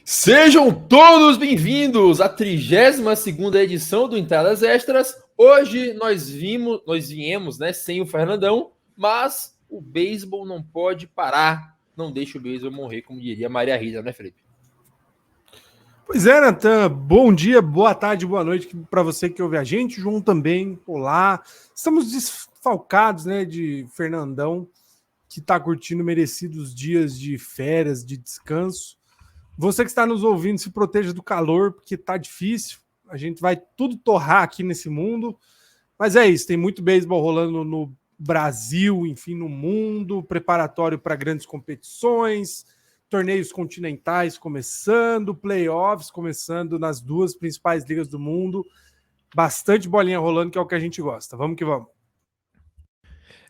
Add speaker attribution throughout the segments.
Speaker 1: Sejam todos bem-vindos à 32ª edição do Entradas Extras. Hoje nós viemos, né, sem o Fernandão, mas o beisebol não pode parar. Não deixa o beisebol morrer, como diria Maria Rita, né, Felipe?
Speaker 2: Pois é, Natan, bom dia, boa tarde, boa noite para você que ouve a gente. João também, olá. Estamos desfalcados, né, de Fernandão, que está curtindo merecidos dias de férias, de descanso. Você que está nos ouvindo, se proteja do calor, porque tá difícil. A gente vai tudo torrar aqui nesse mundo. Mas é isso, tem muito beisebol rolando no Brasil, enfim, no mundo, preparatório para grandes competições, torneios continentais começando, playoffs começando nas duas principais ligas do mundo. Bastante bolinha rolando, que é o que a gente gosta. Vamos que vamos.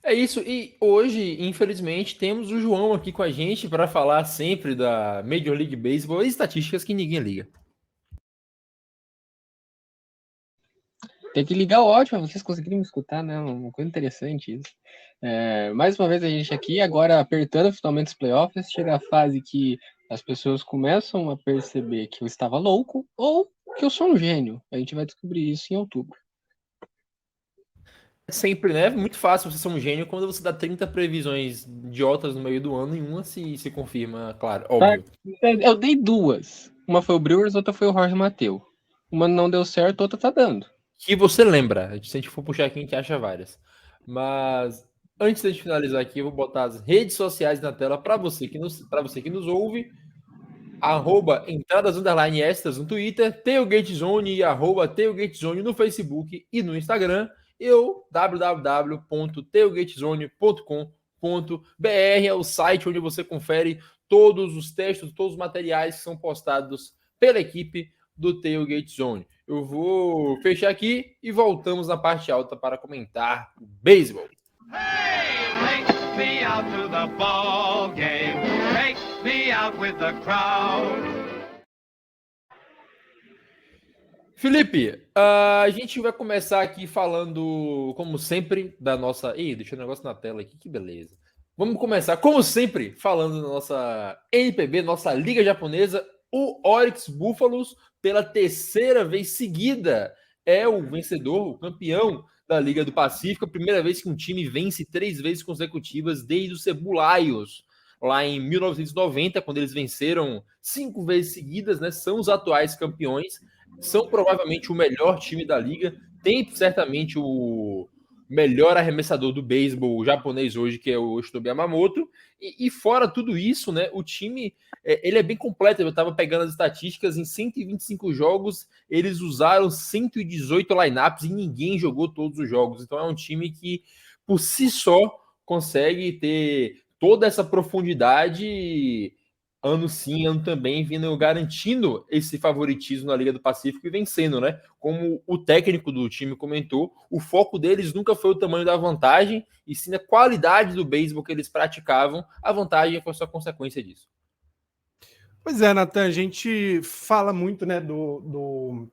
Speaker 1: É isso, e hoje, infelizmente, temos o João aqui com a gente para falar sempre da Major League Baseball e estatísticas que ninguém liga.
Speaker 3: Tem que ligar o áudio para vocês conseguirem me escutar, né? Uma coisa interessante isso. Mais uma vez a gente aqui, agora apertando finalmente os playoffs, chega a fase que as pessoas começam a perceber que eu estava louco ou que eu sou um gênio. A gente vai descobrir isso em outubro.
Speaker 1: Sempre, né? Muito fácil você ser um gênio quando você dá 30 previsões idiotas no meio do ano e uma se confirma, claro, óbvio.
Speaker 3: Eu dei duas. Uma foi o Brewers, outra foi o Jorge Mateu. Uma não deu certo, outra tá dando.
Speaker 1: Que você lembra. Se a gente for puxar aqui, a gente acha várias. Mas antes de finalizar aqui, eu vou botar as redes sociais na tela para você que nos ouve. @entradas_extras no Twitter, tailgatezone e @tailgatezone no Facebook e no Instagram. Eu, www.tailgatezone.com.br é o site onde você confere todos os textos, todos os materiais que são postados pela equipe do Tailgate Zone. Eu vou fechar aqui e voltamos na parte alta para comentar o beisebol.
Speaker 4: Hey, take me out to the ball game. Take me out with the crowd.
Speaker 1: Felipe, a gente vai começar aqui falando, como sempre, da nossa... Ih, deixa o negócio na tela aqui, que beleza. Vamos começar, como sempre, falando da nossa NPB, nossa Liga Japonesa. O Oryx Búfalos, pela terceira vez seguida, é o vencedor, o campeão da Liga do Pacífico. A primeira vez que um time vence 3 vezes consecutivas desde o Cebu Lions, lá em 1990, quando eles venceram 5 vezes seguidas, né? São os atuais campeões. São provavelmente o melhor time da liga. Tem certamente o melhor arremessador do beisebol japonês hoje, que é o Yoshinobu Yamamoto. E fora tudo isso, né, o time ele é bem completo. Eu estava pegando as estatísticas, em 125 jogos, eles usaram 118 lineups e ninguém jogou todos os jogos. Então é um time que, por si só, consegue ter toda essa profundidade ano sim, ano também, vindo garantindo esse favoritismo na Liga do Pacífico e vencendo, né? Como o técnico do time comentou, o foco deles nunca foi o tamanho da vantagem, e sim a qualidade do beisebol que eles praticavam. A vantagem foi só consequência disso.
Speaker 2: Pois é, Natan, a gente fala muito, né, do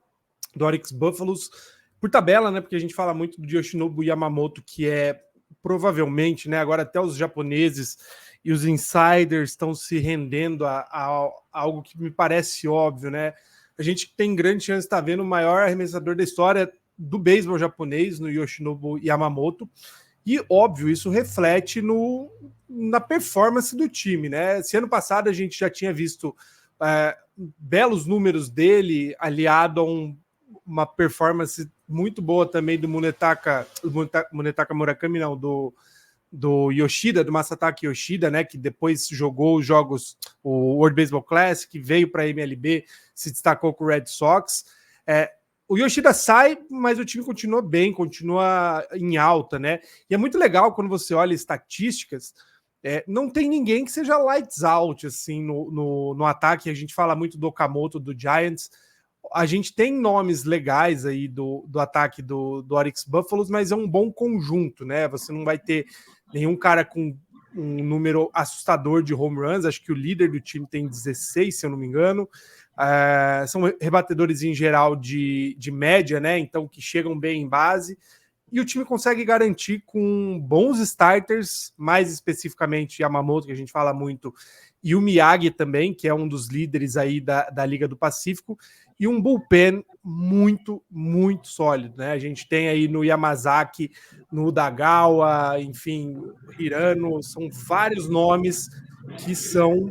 Speaker 2: Oryx Búfalos por tabela, né, porque a gente fala muito do Yoshinobu Yamamoto, que é provavelmente, né, agora até os japoneses e os insiders estão se rendendo a algo que me parece óbvio, né? A gente tem grande chance de estar vendo o maior arremessador da história do beisebol japonês, no Yoshinobu Yamamoto, e óbvio, isso reflete na performance do time, né? Se ano passado a gente já tinha visto belos números dele aliado a uma performance muito boa também do Munetaka Murakami, não, do Yoshida, do Masataka Yoshida, né, que depois jogou os jogos, o World Baseball Classic, veio para a MLB, se destacou com o Red Sox. O Yoshida sai, mas o time continua bem, continua em alta, né? E é muito legal quando você olha estatísticas, não tem ninguém que seja lights out, assim, no ataque. A gente fala muito do Okamoto, do Giants. A gente tem nomes legais aí do ataque do Oryx Búfalos, mas é um bom conjunto, né? Você não vai ter nenhum cara com um número assustador de home runs. Acho que o líder do time tem 16, se eu não me engano. São rebatedores em geral de média, né? Então, que chegam bem em base. e o time consegue garantir com bons starters, mais especificamente Yamamoto, que a gente fala muito, e o Miyagi também, que é um dos líderes aí da Liga do Pacífico, e um bullpen muito, muito sólido, né? A gente tem aí no Yamazaki, no Udagawa, enfim, Hirano, são vários nomes que são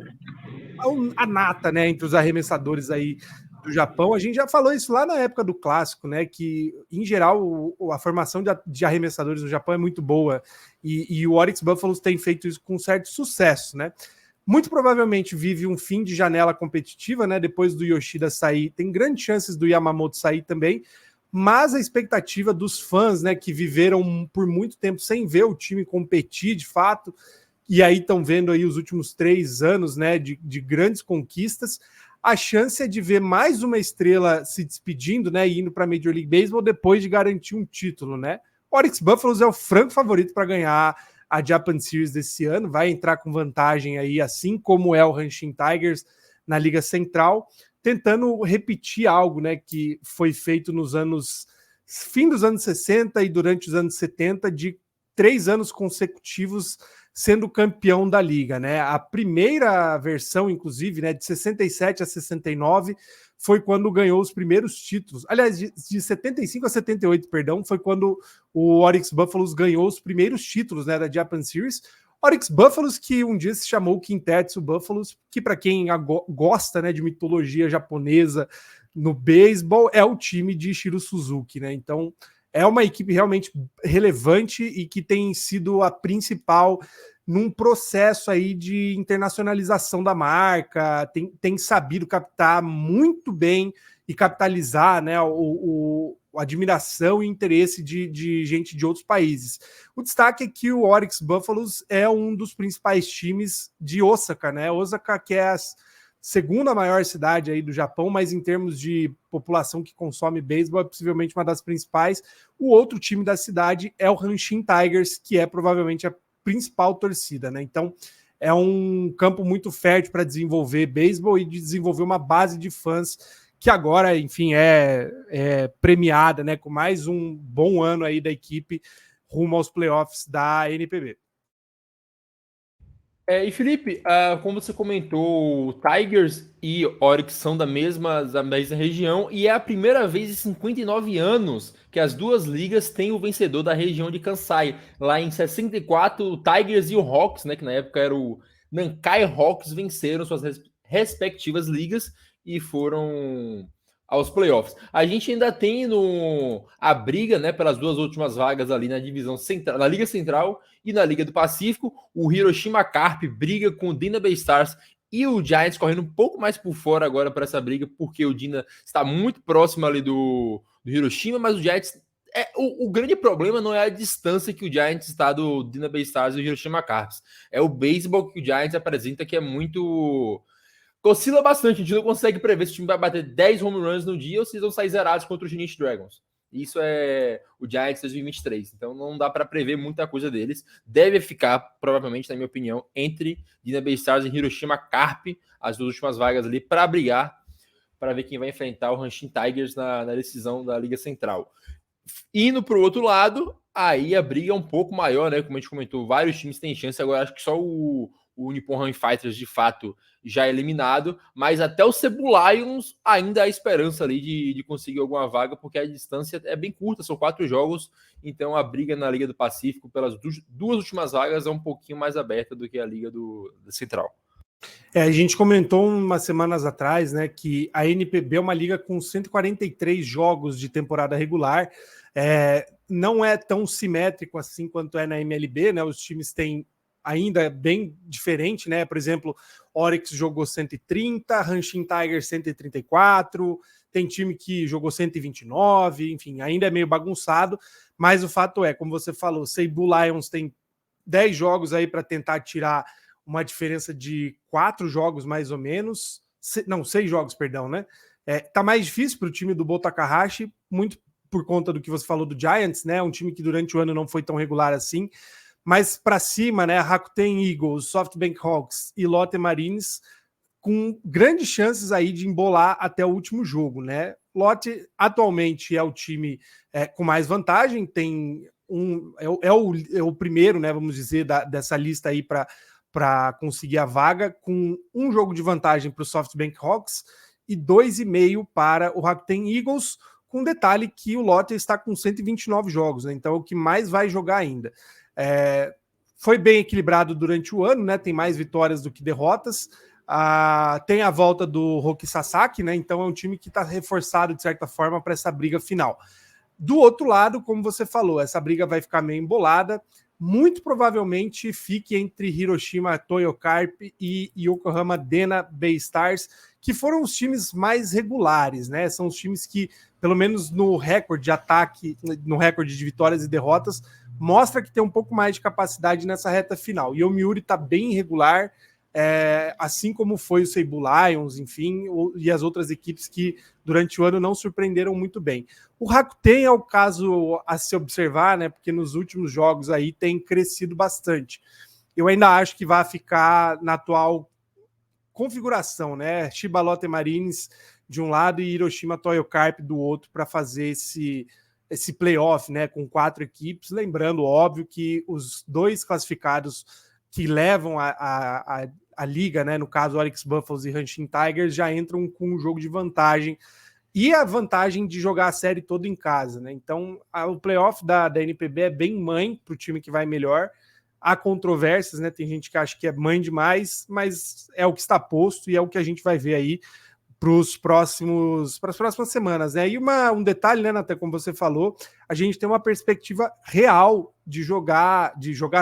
Speaker 2: a nata, né, entre os arremessadores aí do Japão. A gente já falou isso lá na época do Clássico, né, que em geral a formação de arremessadores no Japão é muito boa, e o Oryx Buffaloes tem feito isso com certo sucesso, né? Muito provavelmente vive um fim de janela competitiva, né? Depois do Yoshida sair, tem grandes chances do Yamamoto sair também, mas a expectativa dos fãs, né, que viveram por muito tempo sem ver o time competir de fato, e aí estão vendo aí os últimos 3 anos, né, de grandes conquistas, a chance é de ver mais uma estrela se despedindo, né, e indo para a Major League Baseball depois de garantir um título, né? O Oryx Buffaloes é o franco favorito para ganhar a Japan Series desse ano, vai entrar com vantagem aí, assim como é o Hanshin Tigers na Liga Central, tentando repetir algo, né, que foi feito nos fim dos anos 60 e durante os anos 70, de 3 anos consecutivos sendo campeão da liga, né? A primeira versão, inclusive, né, de 67 a 69, foi quando ganhou os primeiros títulos. Aliás, de 75 a 78, perdão, foi quando o Oryx Buffaloes ganhou os primeiros títulos, né, da Japan Series. Oryx Buffaloes, que um dia se chamou Kintetsu Buffaloes, que para quem gosta, né, de mitologia japonesa no beisebol, é o time de Ishiro Suzuki, né? Então, é uma equipe realmente relevante e que tem sido a principal num processo aí de internacionalização da marca, tem sabido captar muito bem e capitalizar, né, a admiração e interesse de gente de outros países. O destaque é que o Oryx Buffaloes é um dos principais times de Osaka, né? Osaka, que é a segunda maior cidade aí do Japão, mas em termos de população que consome beisebol, é possivelmente uma das principais. O outro time da cidade é o Hanshin Tigers, que é provavelmente a principal torcida, né? Então, é um campo muito fértil para desenvolver beisebol e desenvolver uma base de fãs que agora, enfim, é premiada, né? Com mais um bom ano aí da equipe rumo aos playoffs da NPB.
Speaker 1: E Felipe, como você comentou, o Tigers e Oryx são da mesma região, e é a primeira vez em 59 anos que as duas ligas têm o vencedor da região de Kansai. Lá em 64, o Tigers e o Hawks, né, que na época era o Nankai Hawks, venceram suas respectivas ligas e foram aos playoffs. A gente ainda tem a briga, né, pelas duas últimas vagas ali na divisão central, na Liga Central e na Liga do Pacífico. O Hiroshima Carp briga com o Dina Bay Stars e o Giants correndo um pouco mais por fora agora para essa briga, porque o Dina está muito próximo ali do Hiroshima, mas o Giants o grande problema não é a distância que o Giants está do Dina Bay Stars e do Hiroshima Carps. É o beisebol que o Giants apresenta, que é muito... oscila bastante, a gente não consegue prever se o time vai bater 10 home runs no dia ou se eles vão sair zerados contra o Junichi Dragons. Isso é o Giants 2023, então não dá para prever muita coisa deles. Deve ficar, provavelmente, na minha opinião, entre Dina Bay Stars e Hiroshima Carp, as duas últimas vagas ali, para brigar, para ver quem vai enfrentar o Hanshin Tigers na decisão da Liga Central. Indo para o outro lado, aí a briga é um pouco maior, né? Como a gente comentou, vários times têm chance, agora acho que só o Nippon Run Fighters, de fato, já é eliminado, mas até o Cebu Lions ainda há esperança ali de conseguir alguma vaga, porque a distância é bem curta, são 4 jogos, então a briga na Liga do Pacífico pelas duas últimas vagas é um pouquinho mais aberta do que a Liga da Central.
Speaker 2: A gente comentou umas semanas atrás, né, que a NPB é uma liga com 143 jogos de temporada regular, não é tão simétrico assim quanto é na MLB, né? Os times têm ainda bem diferente, né? Por exemplo, Oryx jogou 130, Hanshin Tigers 134, tem time que jogou 129, enfim, ainda é meio bagunçado, mas o fato é, como você falou, Cebu Lions tem 10 jogos aí para tentar tirar uma diferença de 4 jogos mais ou menos, 6 jogos, perdão, né? Tá mais difícil para o time do Bo Takahashi, muito por conta do que você falou do Giants, né? Um time que durante o ano não foi tão regular assim, mas para cima, né, Rakuten Eagles, SoftBank Hawks e Lotte Marines com grandes chances aí de embolar até o último jogo, né? Lotte atualmente é o time com mais vantagem, tem o primeiro, né, vamos dizer, dessa lista aí para conseguir a vaga, com um jogo de vantagem para o SoftBank Hawks e 2,5 para o Rakuten Eagles, com detalhe que o Lotte está com 129 jogos, né, então é o que mais vai jogar ainda. Foi bem equilibrado durante o ano, né, tem mais vitórias do que derrotas. Tem a volta do Roki Sasaki, né? Então é um time que está reforçado de certa forma para essa briga final. Do outro lado, como você falou, essa briga vai ficar meio embolada. Muito provavelmente fique entre Hiroshima Toyo Carp e Yokohama Dena Bay Stars, que foram os times mais regulares, né? São os times que, pelo menos no recorde de ataque, no recorde de vitórias e derrotas, mostra que tem um pouco mais de capacidade nessa reta final. E o Yomiuri está bem irregular, assim como foi o Seibu Lions, enfim, e as outras equipes que durante o ano não surpreenderam muito bem. O Rakuten é o caso a se observar, né? Porque nos últimos jogos aí tem crescido bastante. Eu ainda acho que vai ficar na atual configuração, né? Chiba Lotte Marines de um lado e Hiroshima Toyo Carp do outro para fazer esse playoff, né? Com 4 equipes. Lembrando, óbvio, que os 2 classificados que levam a liga, né? No caso, Oryx Buffaloes e Hanshin Tigers, já entram com um jogo de vantagem. E a vantagem de jogar a série toda em casa, né? Então, o playoff da NPB é bem mãe para o time que vai melhor. Há controvérsias, né? Tem gente que acha que é mãe demais, mas é o que está posto e é o que a gente vai ver aí para as próximas semanas, né? E um detalhe, né, Nathan, como você falou, a gente tem uma perspectiva real de jogar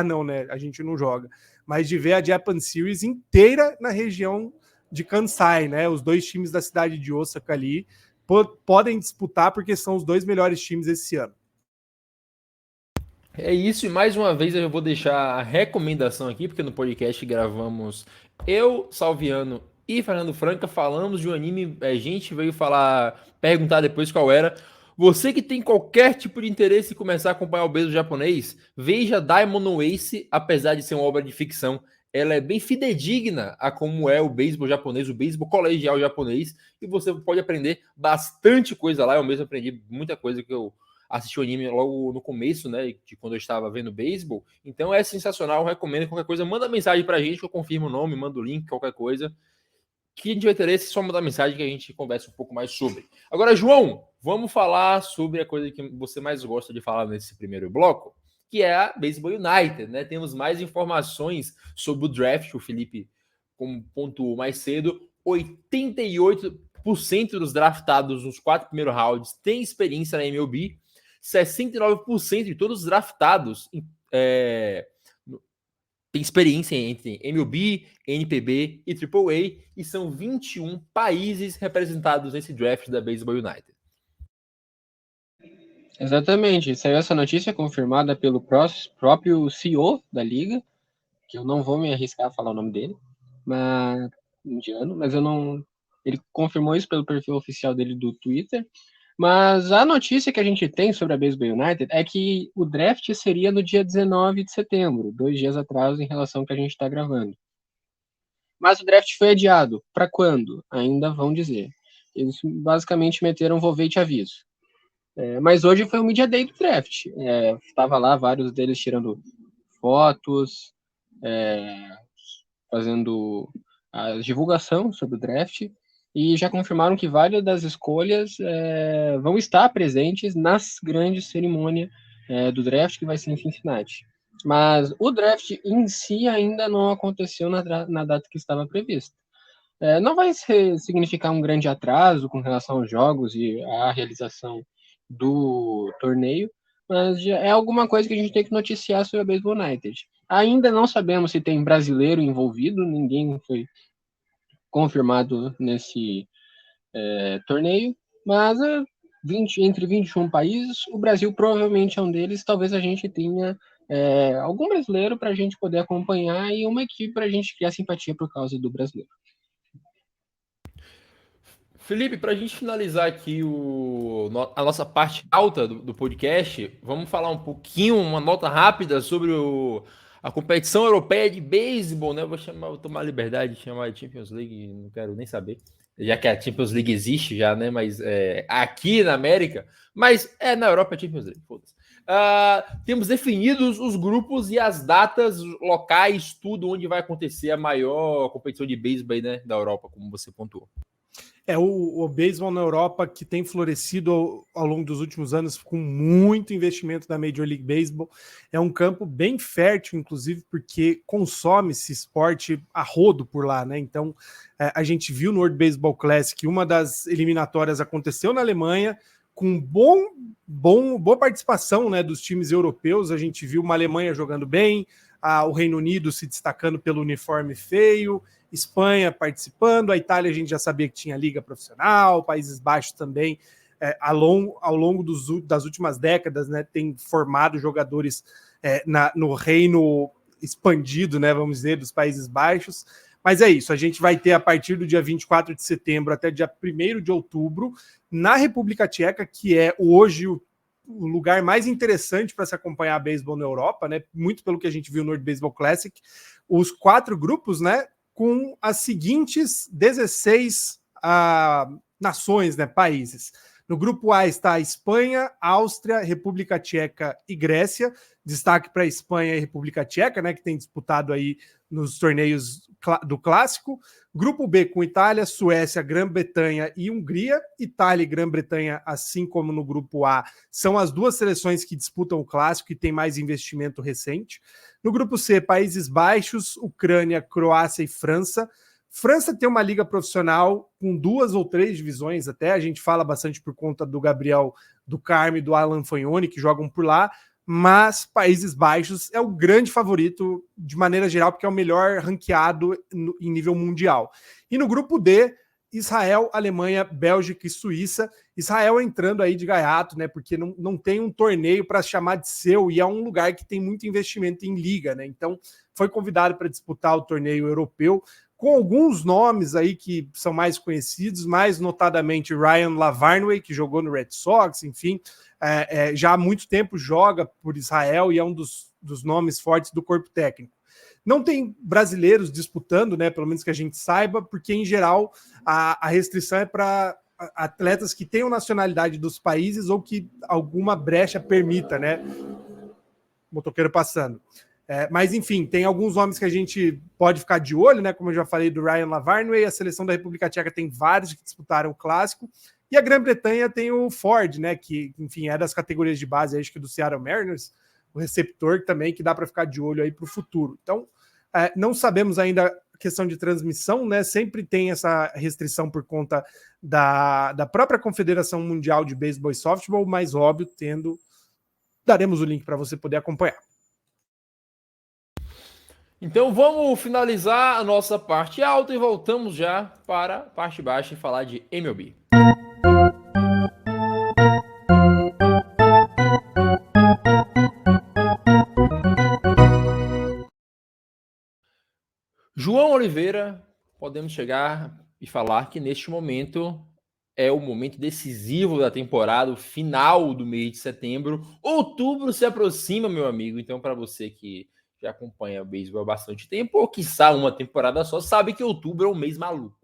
Speaker 2: não, né? A gente não joga, mas de ver a Japan Series inteira na região de Kansai, né? Os 2 times da cidade de Osaka ali podem disputar porque são os 2 melhores times esse ano.
Speaker 1: É isso, e mais uma vez eu vou deixar a recomendação aqui, porque no podcast gravamos eu, Salviano e Fernando Franca, falamos de um anime, a gente veio perguntar depois qual era. Você que tem qualquer tipo de interesse em começar a acompanhar o beisebol japonês, veja Diamond no Ace, apesar de ser uma obra de ficção, ela é bem fidedigna a como é o beisebol japonês, o beisebol colegial japonês, e você pode aprender bastante coisa lá. Eu mesmo aprendi muita coisa que eu assisti o anime logo no começo, né, de quando eu estava vendo beisebol. Então é sensacional, eu recomendo. Qualquer coisa, manda mensagem pra gente que eu confirmo o nome, mando o link, qualquer coisa. Que a gente vai ter esse, só mandar mensagem que a gente conversa um pouco mais sobre. Agora, João, vamos falar sobre a coisa que você mais gosta de falar nesse primeiro bloco, que é a Baseball United, né? Temos mais informações sobre o draft. O Felipe, como pontuou mais cedo, 88% dos draftados nos 4 primeiros rounds têm experiência na MLB, 69% de todos os draftados tem experiência entre MLB, NPB e AAA, e são 21 países representados nesse draft da Baseball United.
Speaker 3: Exatamente, saiu essa notícia confirmada pelo próprio CEO da liga, que eu não vou me arriscar a falar o nome dele, mas indiano, mas eu não. Ele confirmou isso pelo perfil oficial dele do Twitter. Mas a notícia que a gente tem sobre a Baseball United é que o draft seria no dia 19 de setembro, 2 dias atrás em relação ao que a gente está gravando. Mas o draft foi adiado. Para quando? Ainda vão dizer. Eles basicamente meteram vou ver e te aviso. Mas hoje foi o Media Day do draft. Estava lá vários deles tirando fotos, fazendo a divulgação sobre o draft. E já confirmaram que várias das escolhas vão estar presentes nas grandes cerimônias do draft, que vai ser em Cincinnati. Mas o draft em si ainda não aconteceu na data que estava prevista. Não vai significar um grande atraso com relação aos jogos e à realização do torneio, mas é alguma coisa que a gente tem que noticiar sobre a Baseball United. Ainda não sabemos se tem brasileiro envolvido, ninguém foi confirmado nesse torneio, mas entre 21 países, o Brasil provavelmente é um deles. Talvez a gente tenha algum brasileiro para a gente poder acompanhar e uma equipe para a gente criar simpatia por causa do brasileiro.
Speaker 1: Felipe, para a gente finalizar aqui a nossa parte alta do podcast, vamos falar um pouquinho, uma nota rápida sobre a competição europeia de beisebol, né? Vou tomar a liberdade de chamar de Champions League, não quero nem saber. já que a Champions League existe já, né? Mas aqui na América, mas na Europa é Champions League, foda-se. Temos definidos os grupos e as datas locais, tudo onde vai acontecer a maior competição de beisebol aí, né, da Europa, como você pontuou.
Speaker 2: O beisebol na Europa que tem florescido ao longo dos últimos anos com muito investimento da Major League Baseball. É um campo bem fértil, inclusive, porque consome-se esporte a rodo por lá, né? Então, a gente viu no World Baseball Classic, uma das eliminatórias aconteceu na Alemanha, com boa participação, né, dos times europeus. A gente viu uma Alemanha jogando bem, o Reino Unido se destacando pelo uniforme feio, Espanha participando, a Itália a gente já sabia que tinha liga profissional, Países Baixos também, ao longo das últimas décadas, né, tem formado jogadores no reino expandido, né, vamos dizer, dos Países Baixos. Mas é isso, a gente vai ter a partir do dia 24 de setembro até dia 1º de outubro, na República Tcheca, que é hoje o lugar mais interessante para se acompanhar beisebol na Europa, né? Muito pelo que a gente viu no World Baseball Classic, os 4 grupos, né? Com as seguintes 16 nações, né? Países. No grupo A está a Espanha, Áustria, República Tcheca e Grécia. Destaque para a Espanha e República Tcheca, né? Que tem disputado aí nos torneios do Clássico. Grupo B com Itália, Suécia, Grã-Bretanha e Hungria. Itália e Grã-Bretanha, assim como no grupo A, são as 2 seleções que disputam o Clássico e tem mais investimento recente. No grupo C, Países Baixos, Ucrânia, Croácia e França. França tem uma liga profissional com 2 ou 3 divisões até. A gente fala bastante por conta do Gabriel do Carme e do Alan Fagnoni, que jogam por lá. Mas Países Baixos é o grande favorito de maneira geral, porque é o melhor ranqueado em nível mundial. E no grupo D, Israel, Alemanha, Bélgica e Suíça. Israel entrando aí de gaiato, né? Porque não tem um torneio para chamar de seu, e é um lugar que tem muito investimento em liga, né? Então foi convidado para disputar o torneio europeu, com alguns nomes aí que são mais conhecidos, mais notadamente Ryan Lavarnway, que jogou no Red Sox, enfim, já há muito tempo joga por Israel e é um dos nomes fortes do corpo técnico. Não tem brasileiros disputando, né, pelo menos que a gente saiba, porque em geral a restrição é para atletas que tenham nacionalidade dos países ou que alguma brecha permita, né? Motoqueiro passando. Mas, enfim, tem alguns nomes que a gente pode ficar de olho, né? Como eu já falei do Ryan Lavarnway, a seleção da República Tcheca tem vários que disputaram o Clássico, e a Grã-Bretanha tem o Ford, né? Que, enfim, é das categorias de base, acho que do Seattle Mariners, o receptor também, que dá para ficar de olho aí para o futuro. Então, não sabemos ainda a questão de transmissão, né? Sempre tem essa restrição por conta da própria Confederação Mundial de Beisebol e Softball, mas, óbvio, daremos o link para você poder acompanhar.
Speaker 1: Então vamos finalizar a nossa parte alta e voltamos já para a parte baixa e falar de MLB. João Oliveira, podemos chegar e falar que neste momento é o momento decisivo da temporada, o final do mês de setembro. Outubro se aproxima, meu amigo. Então, para você que já acompanha o beisebol há bastante tempo, ou quiçá uma temporada só, sabe que outubro é um mês maluco.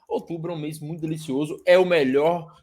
Speaker 1: Outubro é um mês muito delicioso,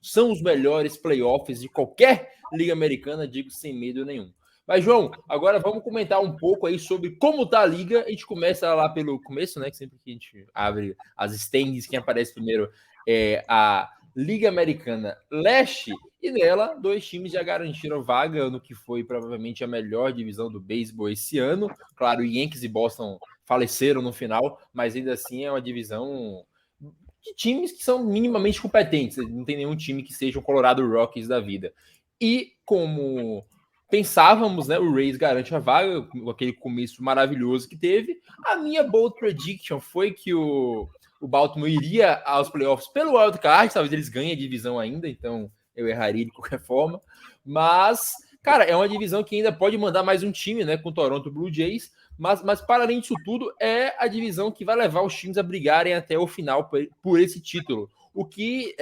Speaker 1: são os melhores playoffs de qualquer liga americana, digo sem medo nenhum. Mas, João, agora vamos comentar um pouco aí sobre como tá a liga. A gente começa lá pelo começo, né? Que sempre que a gente abre as standings, quem aparece primeiro é a Liga Americana Leste, e nela 2 times já garantiram vaga no que foi provavelmente a melhor divisão do beisebol esse ano. Claro, Yankees e Boston faleceram no final, mas ainda assim é uma divisão de times que são minimamente competentes. Não tem nenhum time que seja um Colorado Rockies da vida. E como pensávamos, né, o Rays garante a vaga com aquele começo maravilhoso que teve. A minha bold prediction foi que o Baltimore iria aos playoffs pelo wildcard, talvez eles ganhem a divisão ainda, então eu erraria de qualquer forma. Mas, cara, é uma divisão que ainda pode mandar mais um time, né, com o Toronto Blue Jays, mas para além disso tudo, é a divisão que vai levar os times a brigarem até o final por esse título. O que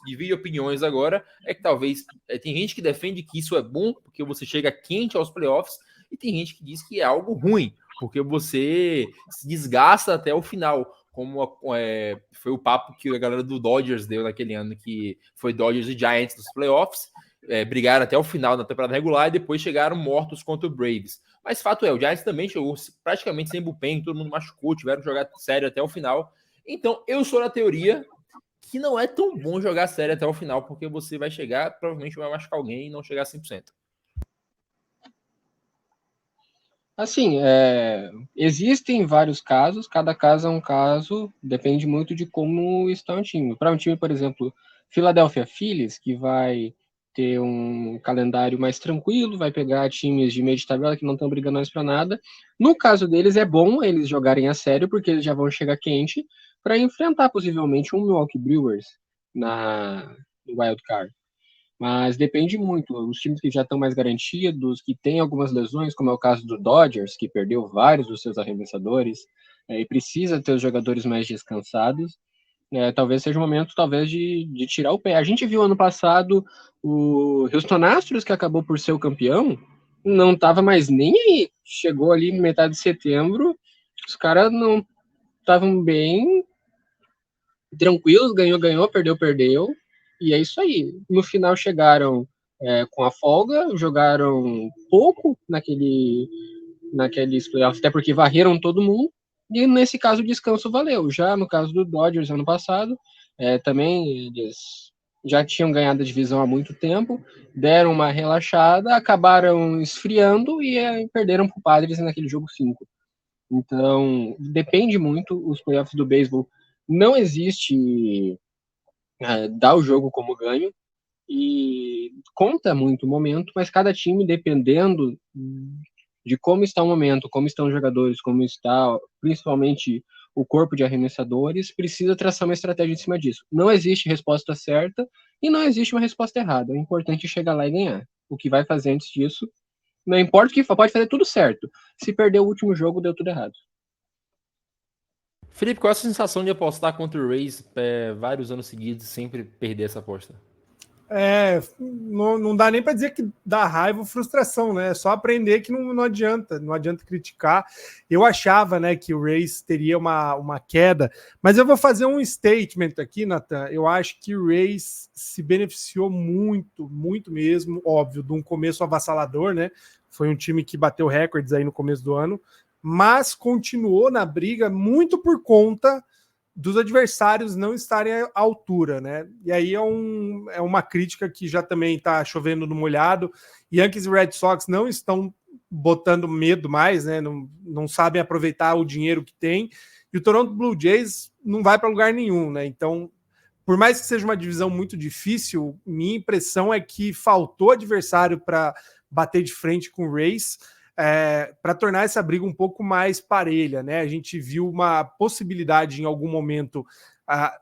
Speaker 1: divide opiniões agora é que talvez tem gente que defende que isso é bom, porque você chega quente aos playoffs, e tem gente que diz que é algo ruim, porque você se desgasta até o final. como foi o papo que a galera do Dodgers deu naquele ano, que foi Dodgers e Giants nos playoffs, brigaram até o final da temporada regular e depois chegaram mortos contra o Braves. Mas fato é, o Giants também chegou praticamente sem bullpen, todo mundo machucou, tiveram que jogar sério até o final. Então, eu sou da teoria que não é tão bom jogar sério até o final, porque você vai chegar, provavelmente vai machucar alguém e não chegar a 100%.
Speaker 3: Assim, existem vários casos, cada caso é um caso, depende muito de como está o time. Para um time, por exemplo, Philadelphia Phillies, que vai ter um calendário mais tranquilo, vai pegar times de meio de tabela que não estão brigando mais para nada. No caso deles, é bom eles jogarem a sério, porque eles já vão chegar quente para enfrentar possivelmente um Milwaukee Brewers no Wild Card. Mas depende muito. Os times que já estão mais garantidos, que têm algumas lesões, como é o caso do Dodgers, que perdeu vários dos seus arremessadores, e precisa ter os jogadores mais descansados, talvez seja o momento de tirar o pé. A gente viu ano passado o Houston Astros, que acabou por ser o campeão, não estava mais nem aí. Chegou ali metade de setembro, os caras não estavam bem tranquilos, ganhou, perdeu. E é isso aí. No final chegaram com a folga, jogaram pouco naqueles playoffs, até porque varreram todo mundo. E nesse caso o descanso valeu. Já no caso do Dodgers ano passado, também eles já tinham ganhado a divisão há muito tempo, deram uma relaxada, acabaram esfriando e perderam para o Padres naquele jogo 5. Então, depende muito os playoffs do beisebol. Não existe dar o jogo como ganho e conta muito o momento, mas cada time, dependendo de como está o momento, como estão os jogadores, como está principalmente o corpo de arremessadores, precisa traçar uma estratégia em cima disso. Não existe resposta certa e não existe uma resposta errada. O importante é chegar lá e ganhar. O que vai fazer antes disso, não importa o que pode fazer tudo certo. Se perder o último jogo, deu tudo errado.
Speaker 1: Felipe, qual é a sensação de apostar contra o Rays vários anos seguidos e sempre perder essa aposta?
Speaker 2: Não dá nem para dizer que dá raiva ou frustração, né? É só aprender que não adianta criticar. Eu achava, né, que o Rays teria uma queda, mas eu vou fazer um statement aqui, Nathan. Eu acho que o Rays se beneficiou muito, muito mesmo, óbvio, de um começo avassalador, né? Foi um time que bateu recordes aí no começo do ano, mas continuou na briga muito por conta dos adversários não estarem à altura, né? E aí é uma crítica que já também está chovendo no molhado. Yankees e Red Sox não estão botando medo mais, né? Não sabem aproveitar o dinheiro que tem. E o Toronto Blue Jays não vai para lugar nenhum, né? Então, por mais que seja uma divisão muito difícil, minha impressão é que faltou adversário para bater de frente com o Rays, para tornar essa briga um pouco mais parelha, né? A gente viu uma possibilidade em algum momento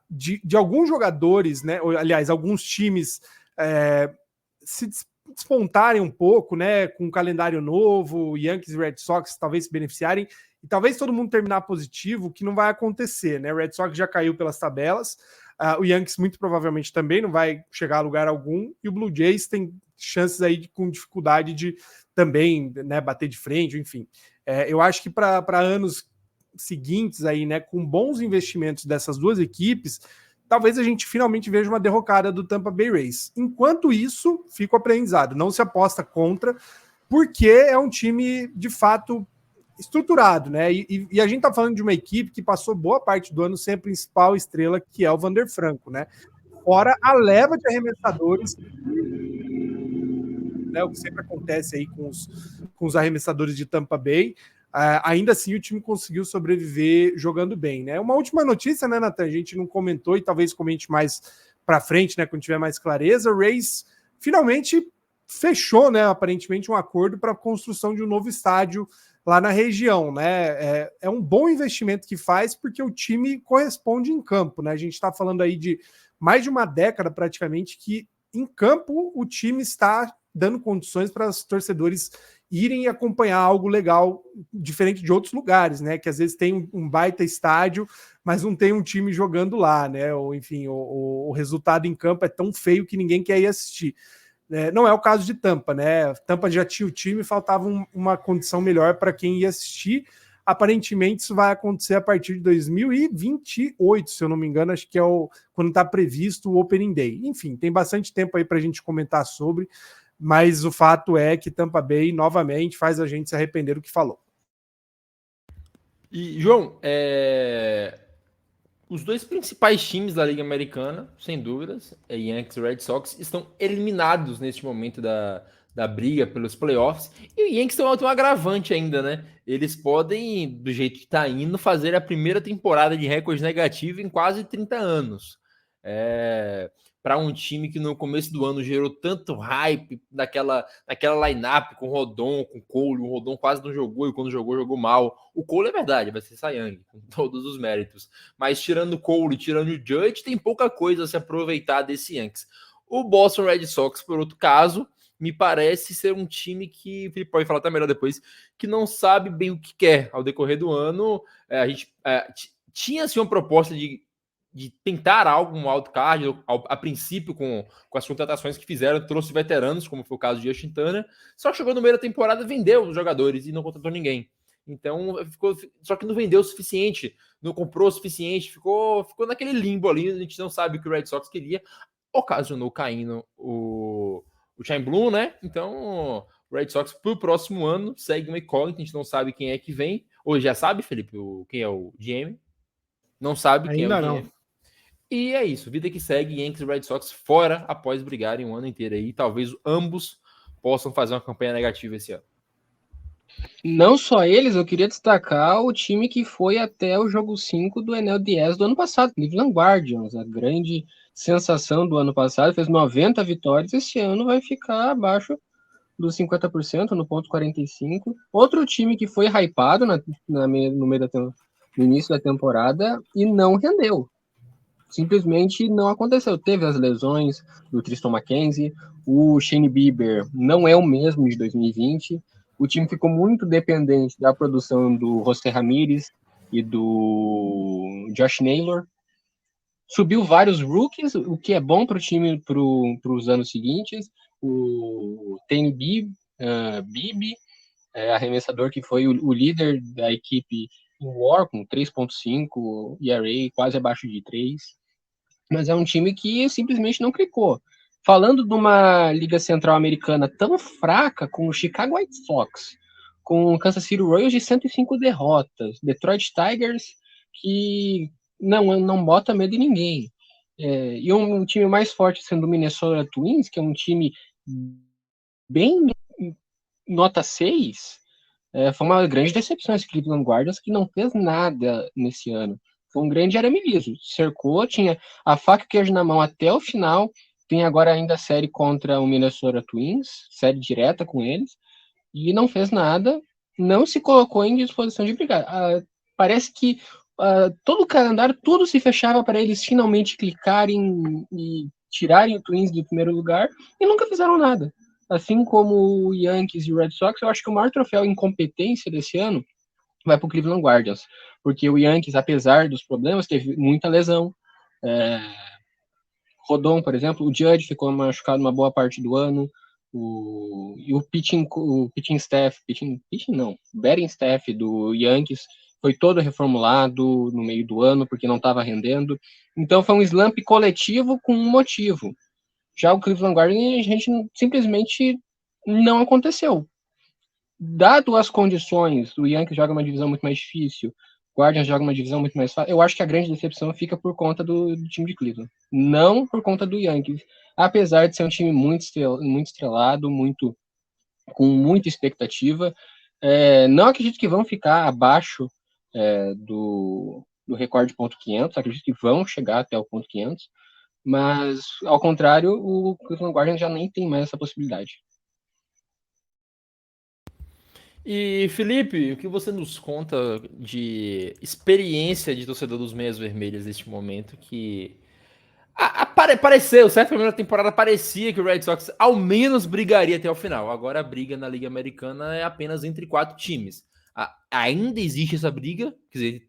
Speaker 2: de alguns jogadores, né? Aliás, alguns times se despontarem um pouco, né? Com um calendário novo, Yankees e Red Sox talvez se beneficiarem, e talvez todo mundo terminar positivo, que não vai acontecer, né? O Red Sox já caiu pelas tabelas, o Yankees muito provavelmente também não vai chegar a lugar algum, e o Blue Jays tem chances aí com dificuldade de também, né, bater de frente, enfim. Eu acho que para anos seguintes aí, né, com bons investimentos dessas duas equipes, talvez a gente finalmente veja uma derrocada do Tampa Bay Rays. Enquanto isso, fica o aprendizado. Não se aposta contra, porque é um time, de fato, estruturado, né? E a gente tá falando de uma equipe que passou boa parte do ano sem a principal estrela, que é o Wander Franco, né? Fora a leva de arremessadores, né, o que sempre acontece aí com os arremessadores de Tampa Bay. Ainda assim, o time conseguiu sobreviver jogando bem, né? Uma última notícia, né, Nathan? A gente não comentou e talvez comente mais para frente, né, quando tiver mais clareza. O Rays finalmente fechou, né, aparentemente, um acordo para a construção de um novo estádio lá na região, né? É um bom investimento que faz, porque o time corresponde em campo, né? A gente está falando aí de mais de uma década, praticamente, que em campo o time está dando condições para os torcedores irem e acompanhar algo legal, diferente de outros lugares, né? Que às vezes tem um baita estádio, mas não tem um time jogando lá, né? Ou enfim, o resultado em campo é tão feio que ninguém quer ir assistir. Não é o caso de Tampa, né? Tampa já tinha o time, faltava uma condição melhor para quem ia assistir. Aparentemente isso vai acontecer a partir de 2028, se eu não me engano, acho que é quando está previsto o Opening Day. Enfim, tem bastante tempo aí para a gente comentar sobre, mas o fato é que Tampa Bay novamente faz a gente se arrepender do que falou.
Speaker 1: E, João, os dois principais times da Liga Americana, sem dúvidas, Yankees e Red Sox, estão eliminados neste momento da briga pelos playoffs. E o Yankees tem um agravante ainda, né? Eles podem, do jeito que está indo, fazer a primeira temporada de recorde negativo em quase 30 anos. Para um time que no começo do ano gerou tanto hype naquela line-up com Rodon, com Cole. O Rodon quase não jogou e quando jogou mal. O Cole é verdade, vai ser Cy Young, com todos os méritos. Mas tirando o Cole, tirando o Judge, tem pouca coisa a se aproveitar desse Yankees. O Boston Red Sox, por outro caso, me parece ser um time que, o Felipe pode falar até melhor depois, que não sabe bem o que quer. Ao decorrer do ano, a gente tinha assim, uma proposta de tentar algo, um wildcard, a princípio com as contratações que fizeram, trouxe veteranos, como foi o caso de Justin Turner, só que chegou no meio da temporada, vendeu os jogadores e não contratou ninguém. Então, só que não vendeu o suficiente, não comprou o suficiente, ficou naquele limbo ali, a gente não sabe o que o Red Sox queria, ocasionou caindo o Chaim Bloom, né? Então, o Red Sox pro próximo ano segue uma incógnita, a gente não sabe quem é que vem. Hoje já sabe, Felipe, quem é o GM? Não sabe quem
Speaker 2: ainda
Speaker 1: é o GM.
Speaker 2: Não.
Speaker 1: E é isso, vida que segue, Yankees e Red Sox fora após brigarem um ano inteiro aí. Talvez ambos possam fazer uma campanha negativa esse ano.
Speaker 3: Não só eles, eu queria destacar o time que foi até o jogo 5 do NLDS do ano passado, Cleveland Guardians, a grande sensação do ano passado, fez 90 vitórias, esse ano vai ficar abaixo dos 50%, no ponto 45. Outro time que foi hypado no início da temporada e não rendeu. Simplesmente não aconteceu. Teve as lesões do Tristan McKenzie, o Shane Bieber não é o mesmo de 2020. O time ficou muito dependente da produção do José Ramírez e do Josh Naylor. Subiu vários rookies, o que é bom para o time para os anos seguintes. O Tane Bibi, arremessador que foi o líder da equipe em WAR, com 3.5 ERA, quase abaixo de 3. Mas é um time que simplesmente não clicou. Falando de uma Liga Central Americana tão fraca, com o Chicago White Sox, com o Kansas City Royals de 105 derrotas, Detroit Tigers, que não bota medo em ninguém. E um time mais forte sendo o Minnesota Twins, que é um time bem nota 6, foi uma grande decepção esse Cleveland Guardians, que não fez nada nesse ano. Foi um grande arame liso. Cercou, tinha a faca e o queijo na mão até o final. Tem agora ainda a série contra o Minnesota Twins, série direta com eles, e não fez nada, não se colocou em disposição de brigar. Parece que todo o calendário, tudo se fechava para eles finalmente clicarem e tirarem o Twins do primeiro lugar, e nunca fizeram nada. Assim como o Yankees e o Red Sox, eu acho que o maior troféu em incompetência desse ano vai para o Cleveland Guardians, porque o Yankees, apesar dos problemas, teve muita lesão. Rodon, por exemplo, o Judge ficou machucado uma boa parte do ano, o pitching staff, batting staff do Yankees foi todo reformulado no meio do ano, porque não estava rendendo. Então foi um slump coletivo com um motivo. Já o Cleveland Guardians, a gente simplesmente não aconteceu. Dado as condições, o Yankees joga uma divisão muito mais difícil, o Guardians joga uma divisão muito mais fácil, eu acho que a grande decepção fica por conta do time de Cleveland, não por conta do Yankees, apesar de ser um time muito estrelado, com muita expectativa. Não acredito que vão ficar abaixo do recorde ponto 500, acredito que vão chegar até o ponto 500, mas, ao contrário, o Cleveland Guardians já nem tem mais essa possibilidade.
Speaker 1: E, Felipe, o que você nos conta de experiência de torcedor dos Meias Vermelhas neste momento que pareceu, certo? Na primeira temporada parecia que o Red Sox ao menos brigaria até o final. Agora a briga na Liga Americana é apenas entre 4 times. Ainda existe essa briga? Quer dizer,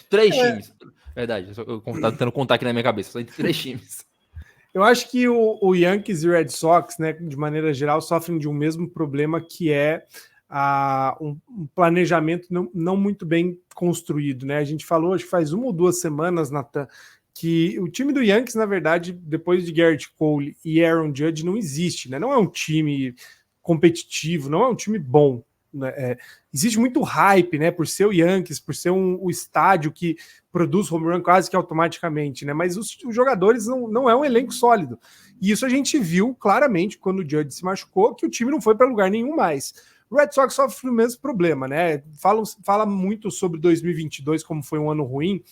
Speaker 1: 3 times. Verdade, eu tô tentando contar aqui na minha cabeça, só entre 3 times.
Speaker 2: Eu acho que o Yankees e o Red Sox, né, de maneira geral, sofrem de um mesmo problema, que é um planejamento não muito bem construído, né? A gente falou, acho que faz 1 ou 2 semanas, Nathan, que o time do Yankees, na verdade, depois de Garrett Cole e Aaron Judge, não existe, né? Não é um time competitivo, não é um time bom. Né? Existe muito hype, né? Por ser o Yankees, por ser o estádio que produz home run quase que automaticamente, né? Mas os jogadores não é um elenco sólido. E isso a gente viu claramente quando o Judge se machucou, que o time não foi para lugar nenhum mais. O Red Sox sofre o mesmo problema, né? Fala muito sobre 2022 como foi um ano ruim.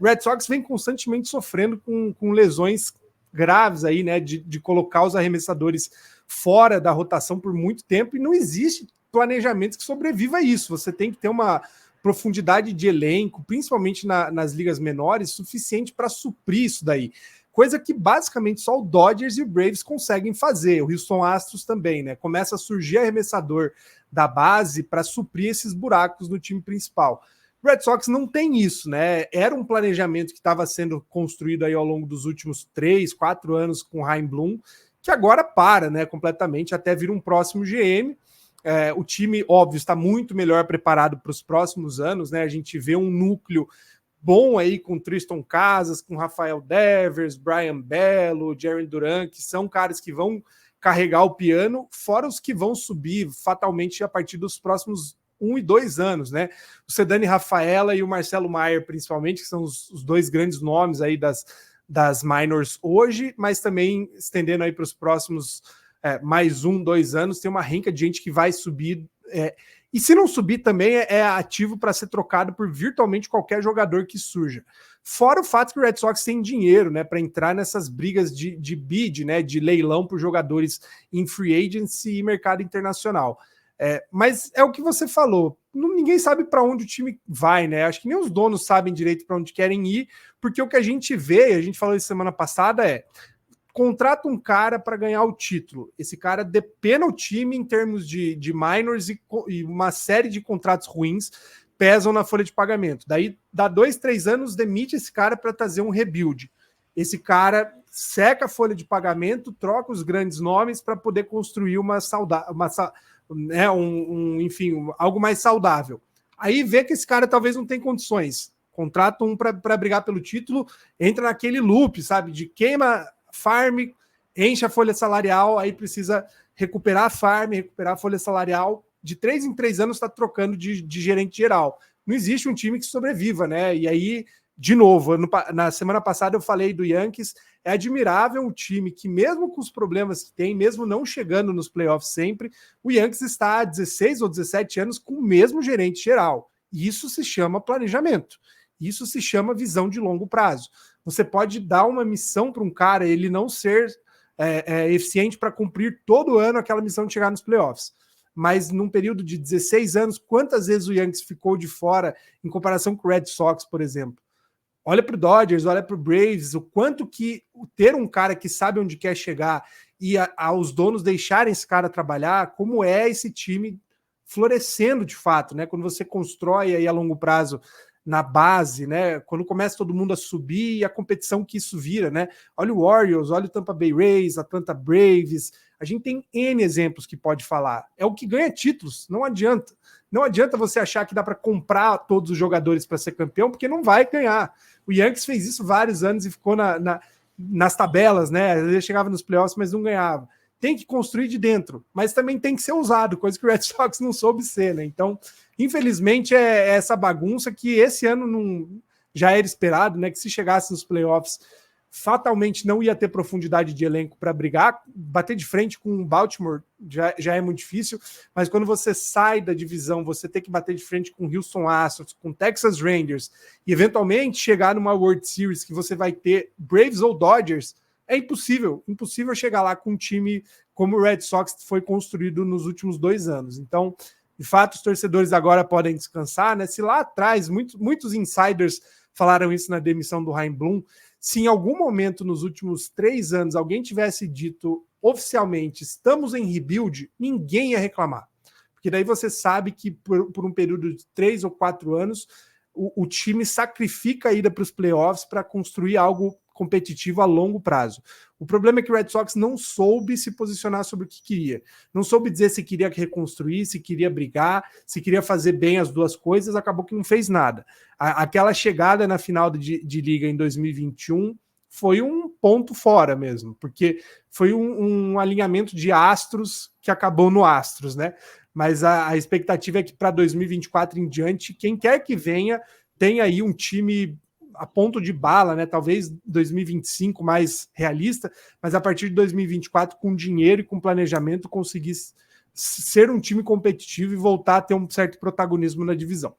Speaker 2: Red Sox vem constantemente sofrendo com lesões graves aí, né? De colocar os arremessadores fora da rotação por muito tempo, e não existe planejamento que sobreviva a isso. Você tem que ter uma profundidade de elenco, principalmente nas ligas menores, suficiente para suprir isso daí. Coisa que basicamente só o Dodgers e o Braves conseguem fazer. O Houston Astros também, né? Começa a surgir arremessador da base para suprir esses buracos no time principal. O Red Sox não tem isso, né? Era um planejamento que estava sendo construído aí ao longo dos últimos 3, 4 anos com o Chaim Bloom, que agora para, né? Completamente, até vir um próximo GM. O time, óbvio, está muito melhor preparado para os próximos anos, né? A gente vê um núcleo bom aí com Tristan Casas, com Rafael Devers, Brian Bello, Jarren Duran, que são caras que vão carregar o piano, fora os que vão subir fatalmente a partir dos próximos 1 e 2 anos, né? O Ceddanne Rafaela e o Marcelo Mayer, principalmente, que são os 2 grandes nomes aí das minors hoje, mas também estendendo aí para os próximos mais 1, 2 anos, tem uma renca de gente que vai subir. E se não subir também é ativo para ser trocado por virtualmente qualquer jogador que surja. Fora o fato que o Red Sox tem dinheiro, né, para entrar nessas brigas de bid, né, de leilão por jogadores em free agency e mercado internacional. Mas é o que você falou, ninguém sabe para onde o time vai, né? Acho que nem os donos sabem direito para onde querem ir, porque o que a gente vê, a gente falou isso semana passada, contrata um cara para ganhar o título. Esse cara depena o time em termos de minors e uma série de contratos ruins pesam na folha de pagamento. Daí, dá 2, 3 anos, demite esse cara para trazer um rebuild. Esse cara seca a folha de pagamento, troca os grandes nomes para poder construir algo mais saudável. Aí vê que esse cara talvez não tem condições. Contrata um para brigar pelo título, entra naquele loop, sabe, de queima farm, enche a folha salarial, aí precisa recuperar a farm, recuperar a folha salarial. De 3 em 3 anos está trocando de gerente geral. Não existe um time que sobreviva, né? E aí, de novo, na semana passada eu falei do Yankees, é admirável um time que, mesmo com os problemas que tem, mesmo não chegando nos playoffs sempre, o Yankees está há 16 ou 17 anos com o mesmo gerente geral. E isso se chama planejamento. Isso se chama visão de longo prazo. Você pode dar uma missão para um cara, ele não ser eficiente para cumprir todo ano aquela missão de chegar nos playoffs. Mas num período de 16 anos, quantas vezes o Yankees ficou de fora em comparação com o Red Sox, por exemplo? Olha para o Dodgers, olha para o Braves, o quanto que ter um cara que sabe onde quer chegar e aos donos deixarem esse cara trabalhar, como é esse time florescendo de fato, né? Quando você constrói aí a longo prazo na base, né? Quando começa todo mundo a subir e a competição que isso vira, né? Olha o Orioles, olha o Tampa Bay Rays, Atlanta Braves. A gente tem N exemplos que pode falar. É o que ganha títulos, não adianta. Não adianta você achar que dá para comprar todos os jogadores para ser campeão, porque não vai ganhar. O Yankees fez isso vários anos e ficou nas tabelas, né? Às vezes chegava nos playoffs, mas não ganhava. Tem que construir de dentro, mas também tem que ser usado, coisa que o Red Sox não soube ser, né? Então, infelizmente, é essa bagunça que esse ano já era esperado, né? Que se chegasse nos playoffs, fatalmente não ia ter profundidade de elenco para brigar. Bater de frente com o Baltimore já é muito difícil, mas quando você sai da divisão, você tem que bater de frente com o Houston Astros, com o Texas Rangers, e eventualmente chegar numa World Series que você vai ter Braves ou Dodgers, é impossível chegar lá com um time como o Red Sox foi construído nos últimos 2 anos. Então, de fato, os torcedores agora podem descansar, né? Se lá atrás, muitos insiders falaram isso na demissão do Chaim Bloom, se em algum momento nos últimos 3 anos alguém tivesse dito oficialmente estamos em rebuild, ninguém ia reclamar. Porque daí você sabe que por um período de 3 ou 4 anos, o time sacrifica a ida para os playoffs para construir algo competitivo a longo prazo. O problema é que o Red Sox não soube se posicionar sobre o que queria. Não soube dizer se queria reconstruir, se queria brigar, se queria fazer bem as duas coisas, acabou que não fez nada. Aquela chegada na final de liga em 2021 foi um ponto fora mesmo, porque foi um alinhamento de astros que acabou no astros, né? Mas a expectativa é que para 2024 em diante, quem quer que venha, tenha aí um time a ponto de bala, né? Talvez 2025 mais realista, mas a partir de 2024, com dinheiro e com planejamento, conseguir ser um time competitivo e voltar a ter um certo protagonismo na divisão.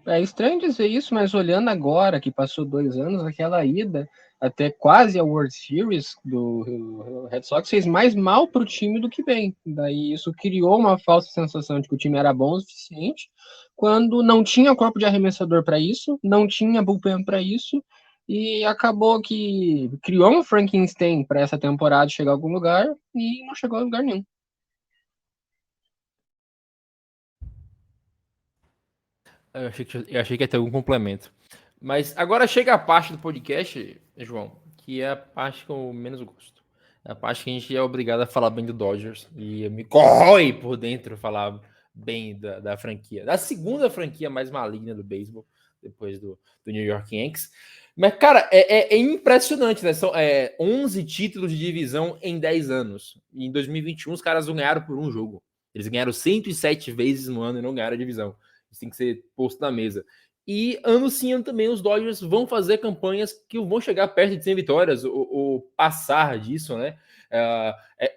Speaker 3: É estranho dizer isso, mas olhando agora, que passou 2 anos, aquela ida até quase a World Series do Red Sox fez mais mal para o time do que bem. Daí isso criou uma falsa sensação de que o time era bom o suficiente, quando não tinha corpo de arremessador para isso, não tinha bullpen para isso, e acabou que criou um Frankenstein para essa temporada chegar a algum lugar e não chegou a lugar nenhum.
Speaker 1: Eu achei que ia ter algum complemento. Mas agora chega a parte do podcast, João, que é a parte que eu menos gosto. É a parte que a gente é obrigado a falar bem do Dodgers. E me corrói por dentro falar bem da franquia. Da segunda franquia mais maligna do beisebol, depois do New York Yankees. Mas, cara, é impressionante, né? São 11 títulos de divisão em 10 anos. E em 2021 os caras não ganharam por um jogo. Eles ganharam 107 vezes no ano e não ganharam a divisão. Isso tem que ser posto na mesa. E ano sim, ano também, os Dodgers vão fazer campanhas que vão chegar perto de 100 vitórias, ou passar disso, né?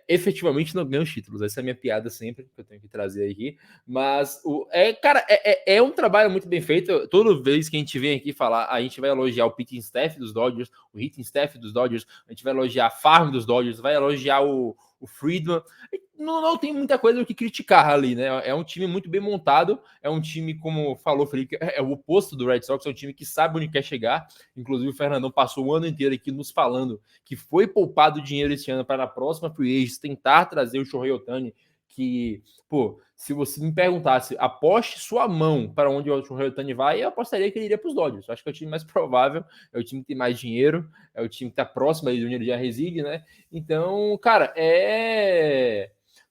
Speaker 1: Efetivamente não ganham os títulos. Essa é a minha piada sempre, que eu tenho que trazer aqui. Mas, cara, é um trabalho muito bem feito. Toda vez que a gente vem aqui falar, a gente vai elogiar o pitching staff dos Dodgers, o hitting staff dos Dodgers, a gente vai elogiar a farm dos Dodgers, vai elogiar o Friedman. Não tem muita coisa o que criticar ali, né? É um time muito bem montado, é um time, como falou o Felipe, é o oposto do Red Sox, é um time que sabe onde quer chegar. Inclusive o Fernandão passou o ano inteiro aqui nos falando que foi poupado dinheiro esse ano para a próxima free agents tentar trazer o Shohei Ohtani, que, pô, se você me perguntasse, aposte sua mão para onde o Shohei Ohtani vai, eu apostaria que ele iria para os Dodgers. Eu acho que é o time mais provável, é o time que tem mais dinheiro, é o time que está próximo aí de onde ele já reside, né? Então, cara,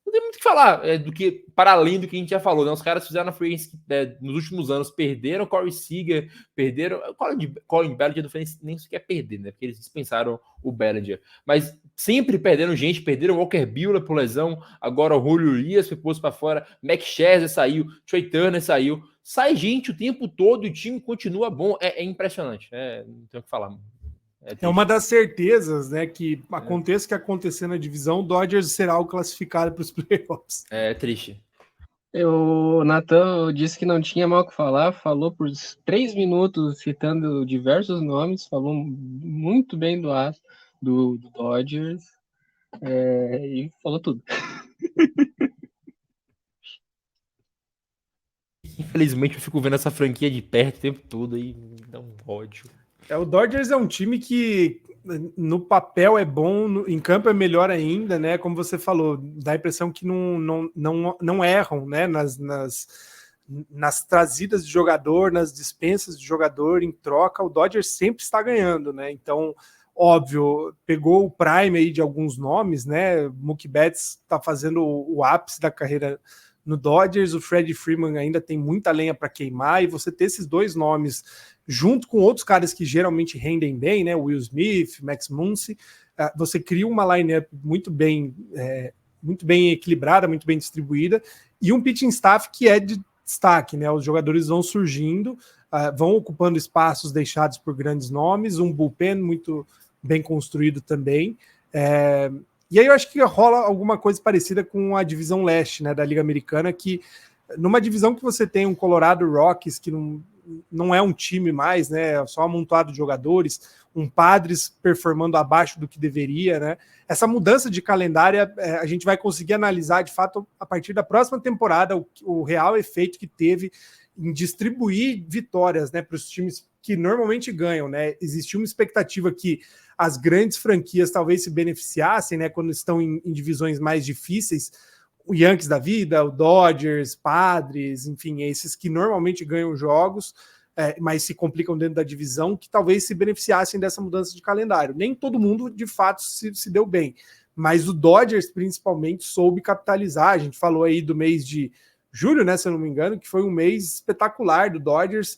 Speaker 1: não tem muito o que falar do que, para além do que a gente já falou, né? Os caras fizeram na free agency nos últimos anos, perderam Corey Seager, perderam Colin Bellinger, não foi nem sequer perder, né? Porque eles dispensaram o Bellinger, mas sempre perderam gente, perderam Walker Buehler por lesão, agora o Julio Urias foi posto para fora, Max Scherzer saiu, Trey Turner saiu, sai gente o tempo todo e o time continua bom, é impressionante, não tenho o que falar.
Speaker 2: É uma das certezas, né? Que aconteça o que acontecer na divisão, o Dodgers será o classificado para os playoffs.
Speaker 1: É triste.
Speaker 3: O Nathan disse que não tinha mal o que falar, falou por 3 minutos citando diversos nomes, falou muito bem do Dodgers e falou tudo.
Speaker 1: Infelizmente eu fico vendo essa franquia de perto o tempo todo e me dá um ódio.
Speaker 2: O Dodgers é um time que no papel é bom, em campo é melhor ainda, né? Como você falou, dá a impressão que não erram, né? Nas trazidas de jogador, nas dispensas de jogador em troca, o Dodgers sempre está ganhando, né? Então, óbvio, pegou o prime aí de alguns nomes, né? Mookie Betts está fazendo o ápice da carreira no Dodgers, o Freddie Freeman ainda tem muita lenha para queimar, e você ter esses dois nomes junto com outros caras que geralmente rendem bem, né? Will Smith, Max Muncy, você cria uma lineup muito bem equilibrada, muito bem distribuída, e um pitching staff que é de destaque, né? Os jogadores vão surgindo, vão ocupando espaços deixados por grandes nomes, um bullpen muito bem construído também. E aí eu acho que rola alguma coisa parecida com a divisão leste, né, da Liga Americana, que numa divisão que você tem um Colorado Rockies, que não é um time mais, né, é só um amontoado de jogadores, um Padres performando abaixo do que deveria, né, essa mudança de calendário a gente vai conseguir analisar, de fato, a partir da próxima temporada, o real efeito que teve em distribuir vitórias, né, para os times que normalmente ganham, né. Existia uma expectativa que as grandes franquias talvez se beneficiassem, né, quando estão em divisões mais difíceis, o Yankees da vida, o Dodgers, Padres, enfim, esses que normalmente ganham jogos, mas se complicam dentro da divisão, que talvez se beneficiassem dessa mudança de calendário. Nem todo mundo, de fato, se deu bem, mas o Dodgers, principalmente, soube capitalizar. A gente falou aí do mês de julho, né, se eu não me engano, que foi um mês espetacular do Dodgers,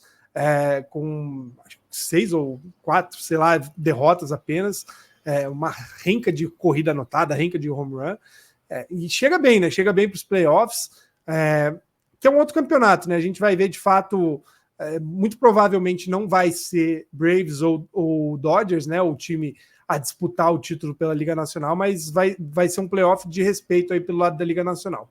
Speaker 2: com 6 ou 4, sei lá, derrotas apenas, uma renca de corrida anotada, renca de home run, e chega bem, né? Chega bem para os playoffs, que é um outro campeonato, né? A gente vai ver de fato, muito provavelmente não vai ser Braves ou Dodgers, né? O time a disputar o título pela Liga Nacional, mas vai ser um playoff de respeito aí pelo lado da Liga Nacional.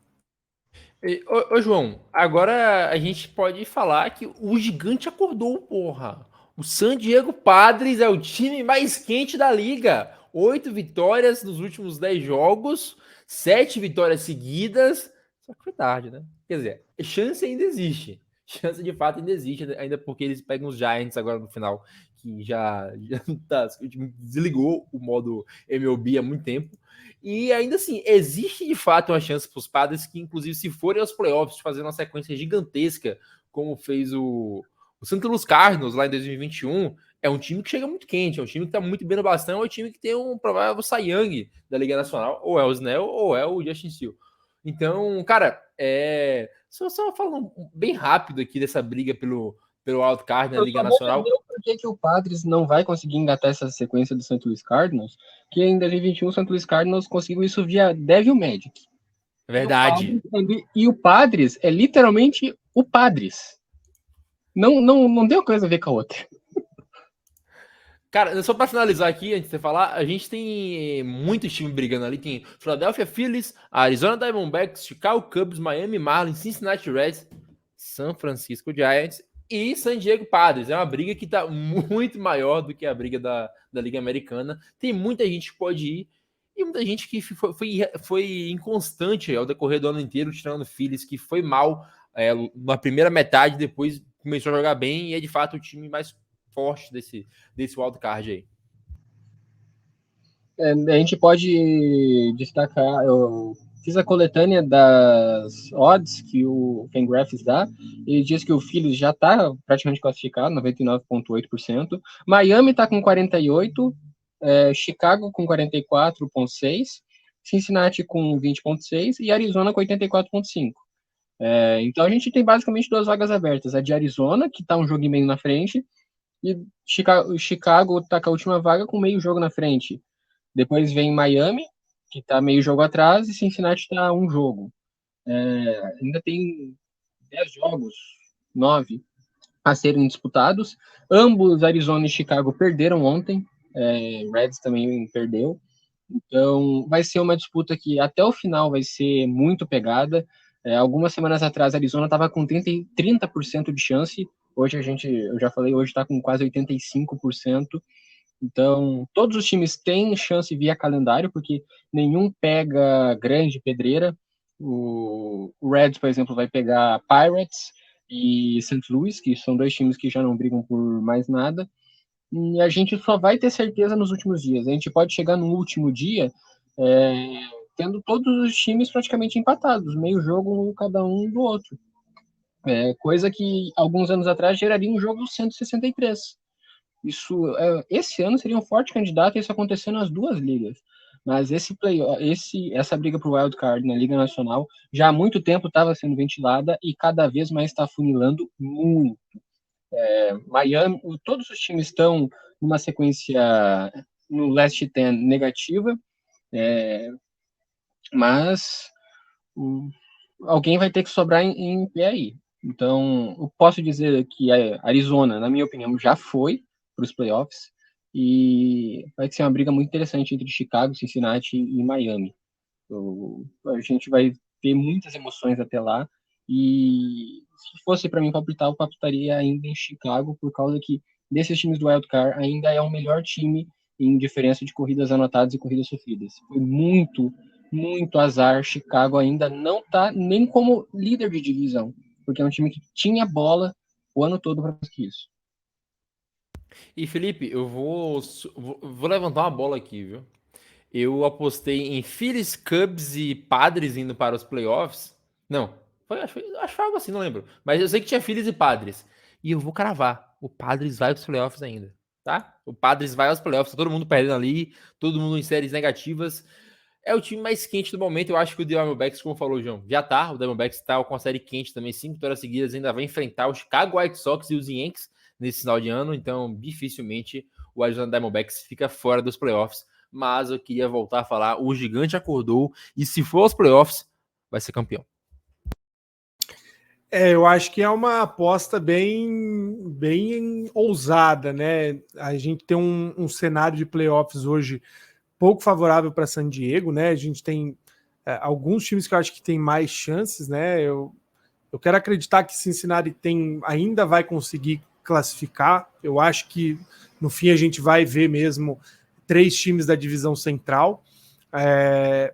Speaker 1: Ô, João, agora a gente pode falar que o gigante acordou, porra. O San Diego Padres é o time mais quente da liga. 8 vitórias nos últimos 10 jogos, 7 vitórias seguidas. Só que foi tarde, né? Quer dizer, chance ainda existe. Chance de fato ainda existe, ainda porque eles pegam os Giants agora no final, que já tá, desligou o modo MLB há muito tempo. E ainda assim, existe de fato uma chance para os Padres que, inclusive, se forem aos playoffs, fazer uma sequência gigantesca, como fez o St. Louis Cardinals lá em 2021, é um time que chega muito quente, é um time que está muito bem no bastão, é um time que tem um provável Cy Young da Liga Nacional, ou é o Snell, ou é o Justin Steele. Então, cara, só falando bem rápido aqui dessa briga pelo wildcard na Liga Nacional.
Speaker 3: Por que o Padres não vai conseguir engatar essa sequência do St. Louis Cardinals? Que em 2021 o St. Louis Cardinals conseguiu isso via Devil Magic.
Speaker 1: Verdade.
Speaker 3: E o Padres é literalmente o Padres. Não tem uma coisa a ver com a outra.
Speaker 1: Cara, só para finalizar aqui, antes de você falar, a gente tem muitos times brigando ali. Tem Philadelphia Phillies, Arizona Diamondbacks, Chicago Cubs, Miami Marlins, Cincinnati Reds, San Francisco Giants e San Diego Padres. É uma briga que tá muito maior do que a briga da Liga Americana. Tem muita gente que pode ir e muita gente que foi inconstante ao decorrer do ano inteiro, tirando Phillies, que foi mal na primeira metade, depois começou a jogar bem e é de fato o time mais forte desse wildcard aí.
Speaker 3: A gente pode destacar, eu fiz a coletânea das odds que o Fangraphs dá, e diz que o Phillies já está praticamente classificado, 99,8%, Miami está com 48%, Chicago com 44,6%, Cincinnati com 20,6% e Arizona com 84,5%. Então a gente tem basicamente 2 vagas abertas, a de Arizona, que está um jogo e meio na frente, e Chicago está com a última vaga com meio jogo na frente. Depois vem Miami, que está meio jogo atrás, e Cincinnati está um jogo. Ainda tem 10 jogos, 9, a serem disputados. Ambos, Arizona e Chicago, perderam ontem. Reds também perdeu. Então, vai ser uma disputa que até o final vai ser muito pegada. Algumas semanas atrás, a Arizona estava com 30% de chance. Hoje eu já falei, hoje está com quase 85%. Então, todos os times têm chance via calendário, porque nenhum pega grande pedreira. O Reds, por exemplo, vai pegar Pirates e St. Louis, que são 2 times que já não brigam por mais nada. E a gente só vai ter certeza nos últimos dias. A gente pode chegar no último dia tendo todos os times praticamente empatados, meio jogo cada um do outro. Coisa que alguns anos atrás geraria um jogo 163. Esse ano seria um forte candidato a isso acontecer nas 2 ligas. Mas essa briga para o Wild Card na Liga Nacional já há muito tempo estava sendo ventilada e cada vez mais está afunilando muito. Miami, todos os times estão numa sequência no last 10 negativa, mas alguém vai ter que sobrar em pé aí. Então, eu posso dizer que a Arizona, na minha opinião, já foi para os playoffs e vai ser uma briga muito interessante entre Chicago, Cincinnati e Miami. A gente vai ter muitas emoções até lá e se fosse para mim palpitar, eu palpitaria ainda em Chicago por causa que desses times do Wild Card ainda é o melhor time em diferença de corridas anotadas e corridas sofridas. Foi muito azar. Chicago ainda não está nem como líder de divisão, porque é um time que tinha bola o ano todo para conseguir isso.
Speaker 1: E Felipe, eu vou levantar uma bola aqui, viu? Eu apostei em Phillies, Cubs e Padres indo para os playoffs. Não, acho que foi algo assim, não lembro. Mas eu sei que tinha Phillies e Padres. E eu vou cravar. O Padres vai aos playoffs ainda, tá? O Padres vai aos playoffs, todo mundo perdendo ali, todo mundo em séries negativas. É o time mais quente do momento. Eu acho que o Diamondbacks, como falou o João, já tá. O Diamondbacks tá com a série quente também, 5 vitórias seguidas. Ainda vai enfrentar o Chicago White Sox e os Yankees nesse final de ano. Então, dificilmente o Arizona Diamondbacks fica fora dos playoffs. Mas eu queria voltar a falar, o gigante acordou e se for aos playoffs, vai ser campeão.
Speaker 2: Eu acho que é uma aposta bem ousada, né? A gente tem um cenário de playoffs hoje pouco favorável para San Diego, né? A gente tem alguns times que eu acho que tem mais chances, né? Eu quero acreditar que Cincinnati ainda vai conseguir classificar. Eu acho que no fim a gente vai ver mesmo 3 times da divisão central.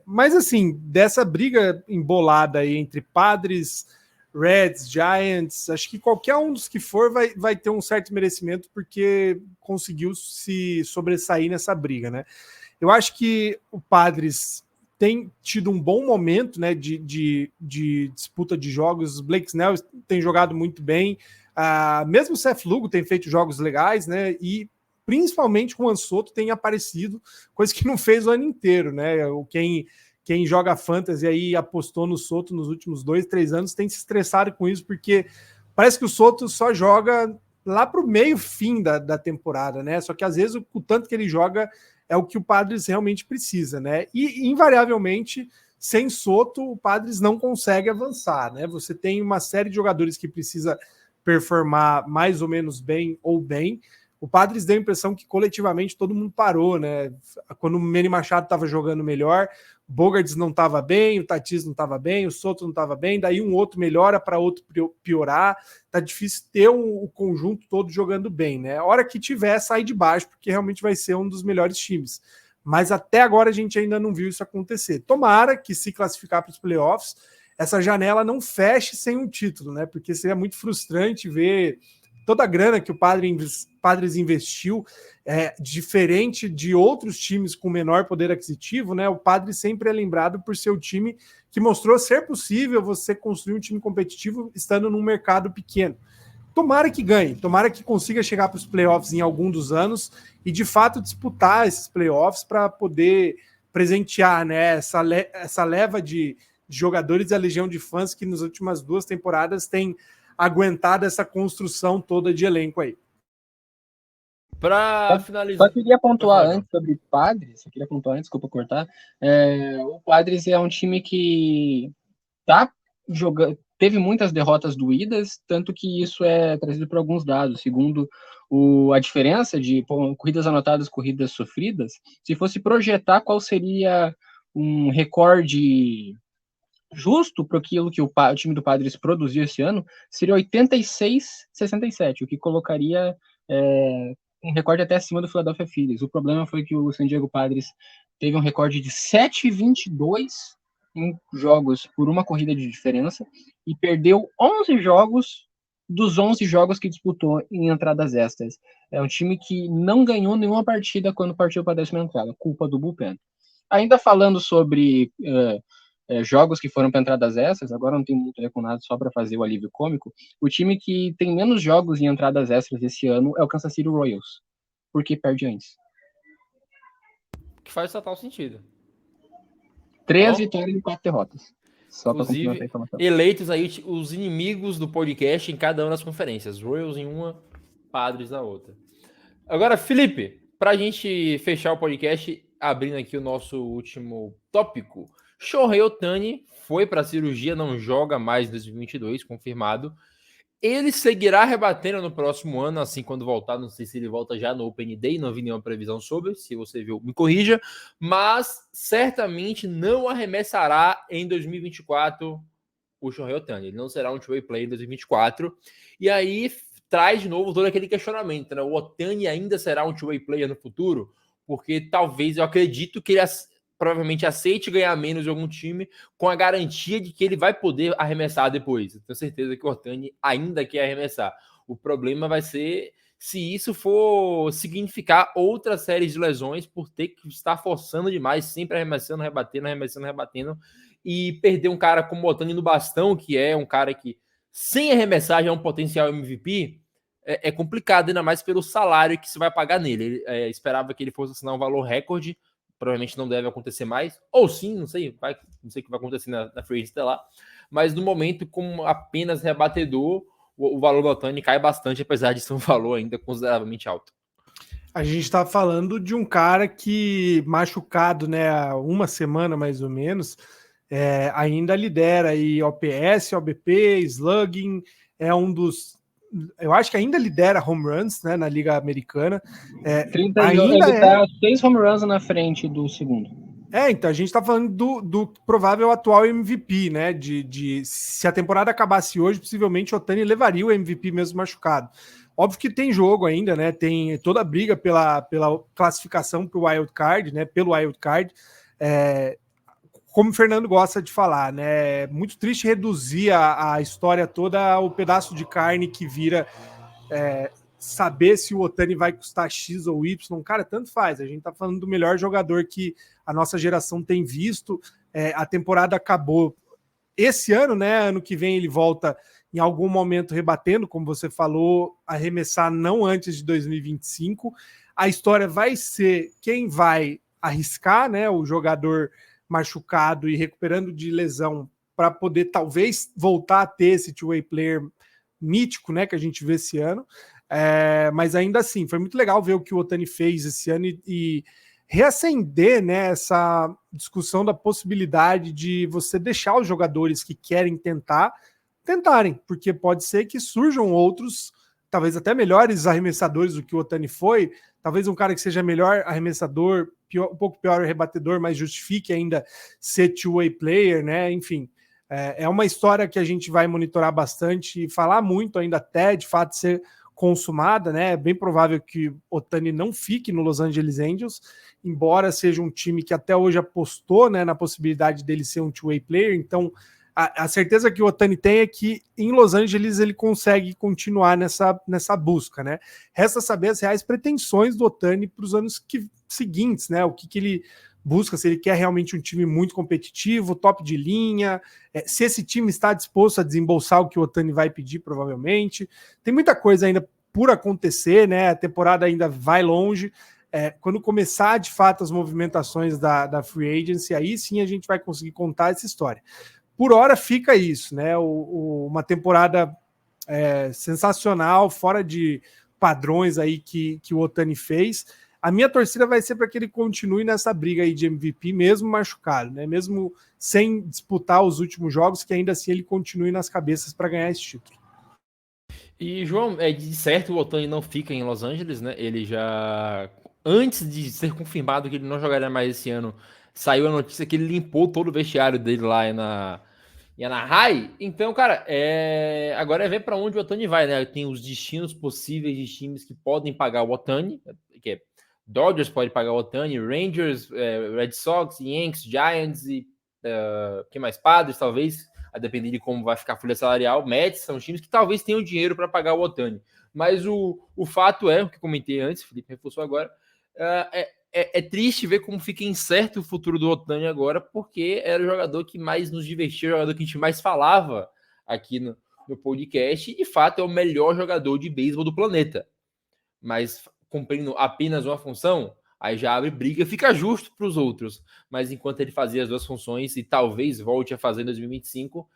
Speaker 2: Mas assim, dessa briga embolada aí entre Padres, Reds, Giants, acho que qualquer um dos que for vai ter um certo merecimento porque conseguiu se sobressair nessa briga, né? Eu acho que o Padres tem tido um bom momento, né, de disputa de jogos. O Blake Snell tem jogado muito bem, mesmo o Seth Lugo tem feito jogos legais, né, e principalmente o Juan Soto tem aparecido, coisa que não fez o ano inteiro, né? Quem joga fantasy aí apostou no Soto nos últimos 2-3 anos tem se estressado com isso, porque parece que o Soto só joga lá para o meio-fim da temporada, né? Só que às vezes o tanto que ele joga é o que o Padres realmente precisa, né? E invariavelmente, sem Soto, o Padres não consegue avançar, né? Você tem uma série de jogadores que precisa performar mais ou menos bem ou bem. O Padres deu a impressão que coletivamente todo mundo parou, né? Quando o Manny Machado estava jogando melhor, Bogaerts não estava bem, o Tatis não estava bem, o Soto não estava bem, daí um outro melhora para outro piorar. Tá difícil ter o conjunto todo jogando bem, né? A hora que tiver, sai de baixo, porque realmente vai ser um dos melhores times. Mas até agora a gente ainda não viu isso acontecer. Tomara que, se classificar para os playoffs, essa janela não feche sem um título, né? Porque seria muito frustrante ver toda a grana que o Padres investiu, diferente de outros times com menor poder aquisitivo, né? O Padres sempre é lembrado por ser o time que mostrou ser possível você construir um time competitivo estando num mercado pequeno. Tomara que ganhe, tomara que consiga chegar para os playoffs em algum dos anos e, de fato, disputar esses playoffs para poder presentear, né, essa leva de jogadores e a legião de fãs que nas últimas 2 temporadas tem aguentado essa construção toda de elenco aí.
Speaker 1: Para finalizar.
Speaker 3: Só queria pontuar antes sobre Padres, desculpa cortar. O Padres é um time que tá jogando, teve muitas derrotas doídas, tanto que isso é trazido por alguns dados. Segundo a diferença de corridas anotadas, corridas sofridas, se fosse projetar qual seria um recorde justo para aquilo que o time do Padres produziu esse ano, seria 86-67, o que colocaria um recorde até acima do Philadelphia Phillies. O problema foi que o San Diego Padres teve um recorde de 7-22 em jogos por uma corrida de diferença e perdeu 11 jogos dos 11 jogos que disputou em entradas extras. É um time que não ganhou nenhuma partida quando partiu para a 10ª entrada, culpa do bullpen. Ainda falando sobre jogos que foram para entradas extras, agora não tem muito a ver com nada, só para fazer o alívio cômico, o time que tem menos jogos em entradas extras esse ano é o Kansas City Royals, porque perde antes.
Speaker 1: Que faz total sentido.
Speaker 3: 3 vitórias e 4 derrotas. Só
Speaker 1: inclusive, eleitos aí os inimigos do podcast em cada uma das conferências. Royals em uma, Padres na outra. Agora, Felipe, para a gente fechar o podcast, abrindo aqui o nosso último tópico, Shohei Ohtani foi para a cirurgia, não joga mais em 2022, confirmado. Ele seguirá rebatendo no próximo ano, assim, quando voltar. Não sei se ele volta já no Open Day, não vi nenhuma previsão sobre. Se você viu, me corrija. Mas certamente não arremessará em 2024 o Shohei Ohtani. Ele não será um two-way player em 2024. E aí traz de novo todo aquele questionamento, né? O Ohtani ainda será um two-way player no futuro? Porque talvez, eu acredito que ele provavelmente aceite ganhar menos em algum time com a garantia de que ele vai poder arremessar depois. Eu tenho certeza que o Ohtani ainda quer arremessar. O problema vai ser se isso for significar outras séries de lesões por ter que estar forçando demais, sempre arremessando, rebatendo, e perder um cara como o Ohtani no bastão, que é um cara que, sem arremessar, já é um potencial MVP. é complicado, ainda mais pelo salário que se vai pagar nele. Ele esperava que ele fosse assinar um valor recorde, provavelmente não deve acontecer mais, ou sim, não sei o que vai acontecer na Free Agency lá, mas no momento, como apenas rebatedor, o valor do Ohtani cai bastante, apesar de ser um valor ainda consideravelmente alto.
Speaker 2: A gente está falando de um cara que, machucado, né, há uma semana mais ou menos, ainda lidera aí OPS, OBP, slugging, é um dos... Eu acho que ainda lidera home runs, né, na Liga Americana.
Speaker 3: 30
Speaker 2: ainda
Speaker 3: ele tá 6 home runs na frente do segundo.
Speaker 2: Então, a gente tá falando do provável atual MVP, né? Se a temporada acabasse hoje, possivelmente o Ohtani levaria o MVP mesmo machucado. Óbvio que tem jogo ainda, né? Tem toda a briga pela classificação para o Wild Card, né? Pelo Wild Card. Como o Fernando gosta de falar, né? É muito triste reduzir a história toda ao pedaço de carne que vira saber se o Ohtani vai custar X ou Y. Cara, tanto faz. A gente tá falando do melhor jogador que a nossa geração tem visto. A temporada acabou esse ano, né? Ano que vem ele volta em algum momento rebatendo, como você falou, arremessar não antes de 2025. A história vai ser quem vai arriscar, né? O jogador machucado e recuperando de lesão para poder talvez voltar a ter esse two-way player mítico, né? Que a gente vê esse ano. Mas ainda assim, foi muito legal ver o que o Ohtani fez esse ano e reacender, né, essa discussão da possibilidade de você deixar os jogadores que querem tentarem, porque pode ser que surjam outros, talvez até melhores arremessadores do que o Ohtani foi, talvez um cara que seja melhor arremessador, um pouco pior rebatedor, mas justifique ainda ser two-way player, né, enfim. É uma história que a gente vai monitorar bastante e falar muito ainda até, de fato, ser consumada, né? É bem provável que o Ohtani não fique no Los Angeles Angels, embora seja um time que até hoje apostou, né, na possibilidade dele ser um two-way player. Então, a certeza que o Ohtani tem é que em Los Angeles ele consegue continuar nessa busca, né? Resta saber as reais pretensões do Ohtani para os anos seguintes, né? O que ele busca, se ele quer realmente um time muito competitivo, top de linha, se esse time está disposto a desembolsar o que o Ohtani vai pedir, provavelmente. Tem muita coisa ainda por acontecer, né? A temporada ainda vai longe. Quando começar, de fato, as movimentações da Free Agency, aí sim a gente vai conseguir contar essa história. Por hora fica isso, né? Uma temporada sensacional, fora de padrões aí que o Ohtani fez. A minha torcida vai ser para que ele continue nessa briga aí de MVP, mesmo machucado, né? Mesmo sem disputar os últimos jogos, que ainda assim ele continue nas cabeças para ganhar esse título.
Speaker 1: E, João, de certo o Ohtani não fica em Los Angeles, né? Ele já, antes de ser confirmado que ele não jogaria mais esse ano, saiu a notícia que ele limpou todo o vestiário dele lá em Anaheim. Então, cara, agora é ver para onde o Ohtani vai, né? Tem os destinos possíveis de times que podem pagar o Ohtani, que é Dodgers pode pagar o Ohtani, Rangers, Red Sox, Yankees, Giants e que mais? Padres, talvez, a depender de como vai ficar a folha salarial. Mets são times que talvez tenham dinheiro para pagar o Ohtani. Mas o fato é, o que comentei antes, o Felipe reforçou agora, é triste ver como fica incerto o futuro do Ohtani agora, porque era o jogador que mais nos divertia, o jogador que a gente mais falava aqui no podcast, e de fato é o melhor jogador de beisebol do planeta. Mas cumprindo apenas uma função, aí já abre briga, fica justo para os outros. Mas enquanto ele fazia as duas funções e talvez volte a fazer em 2025,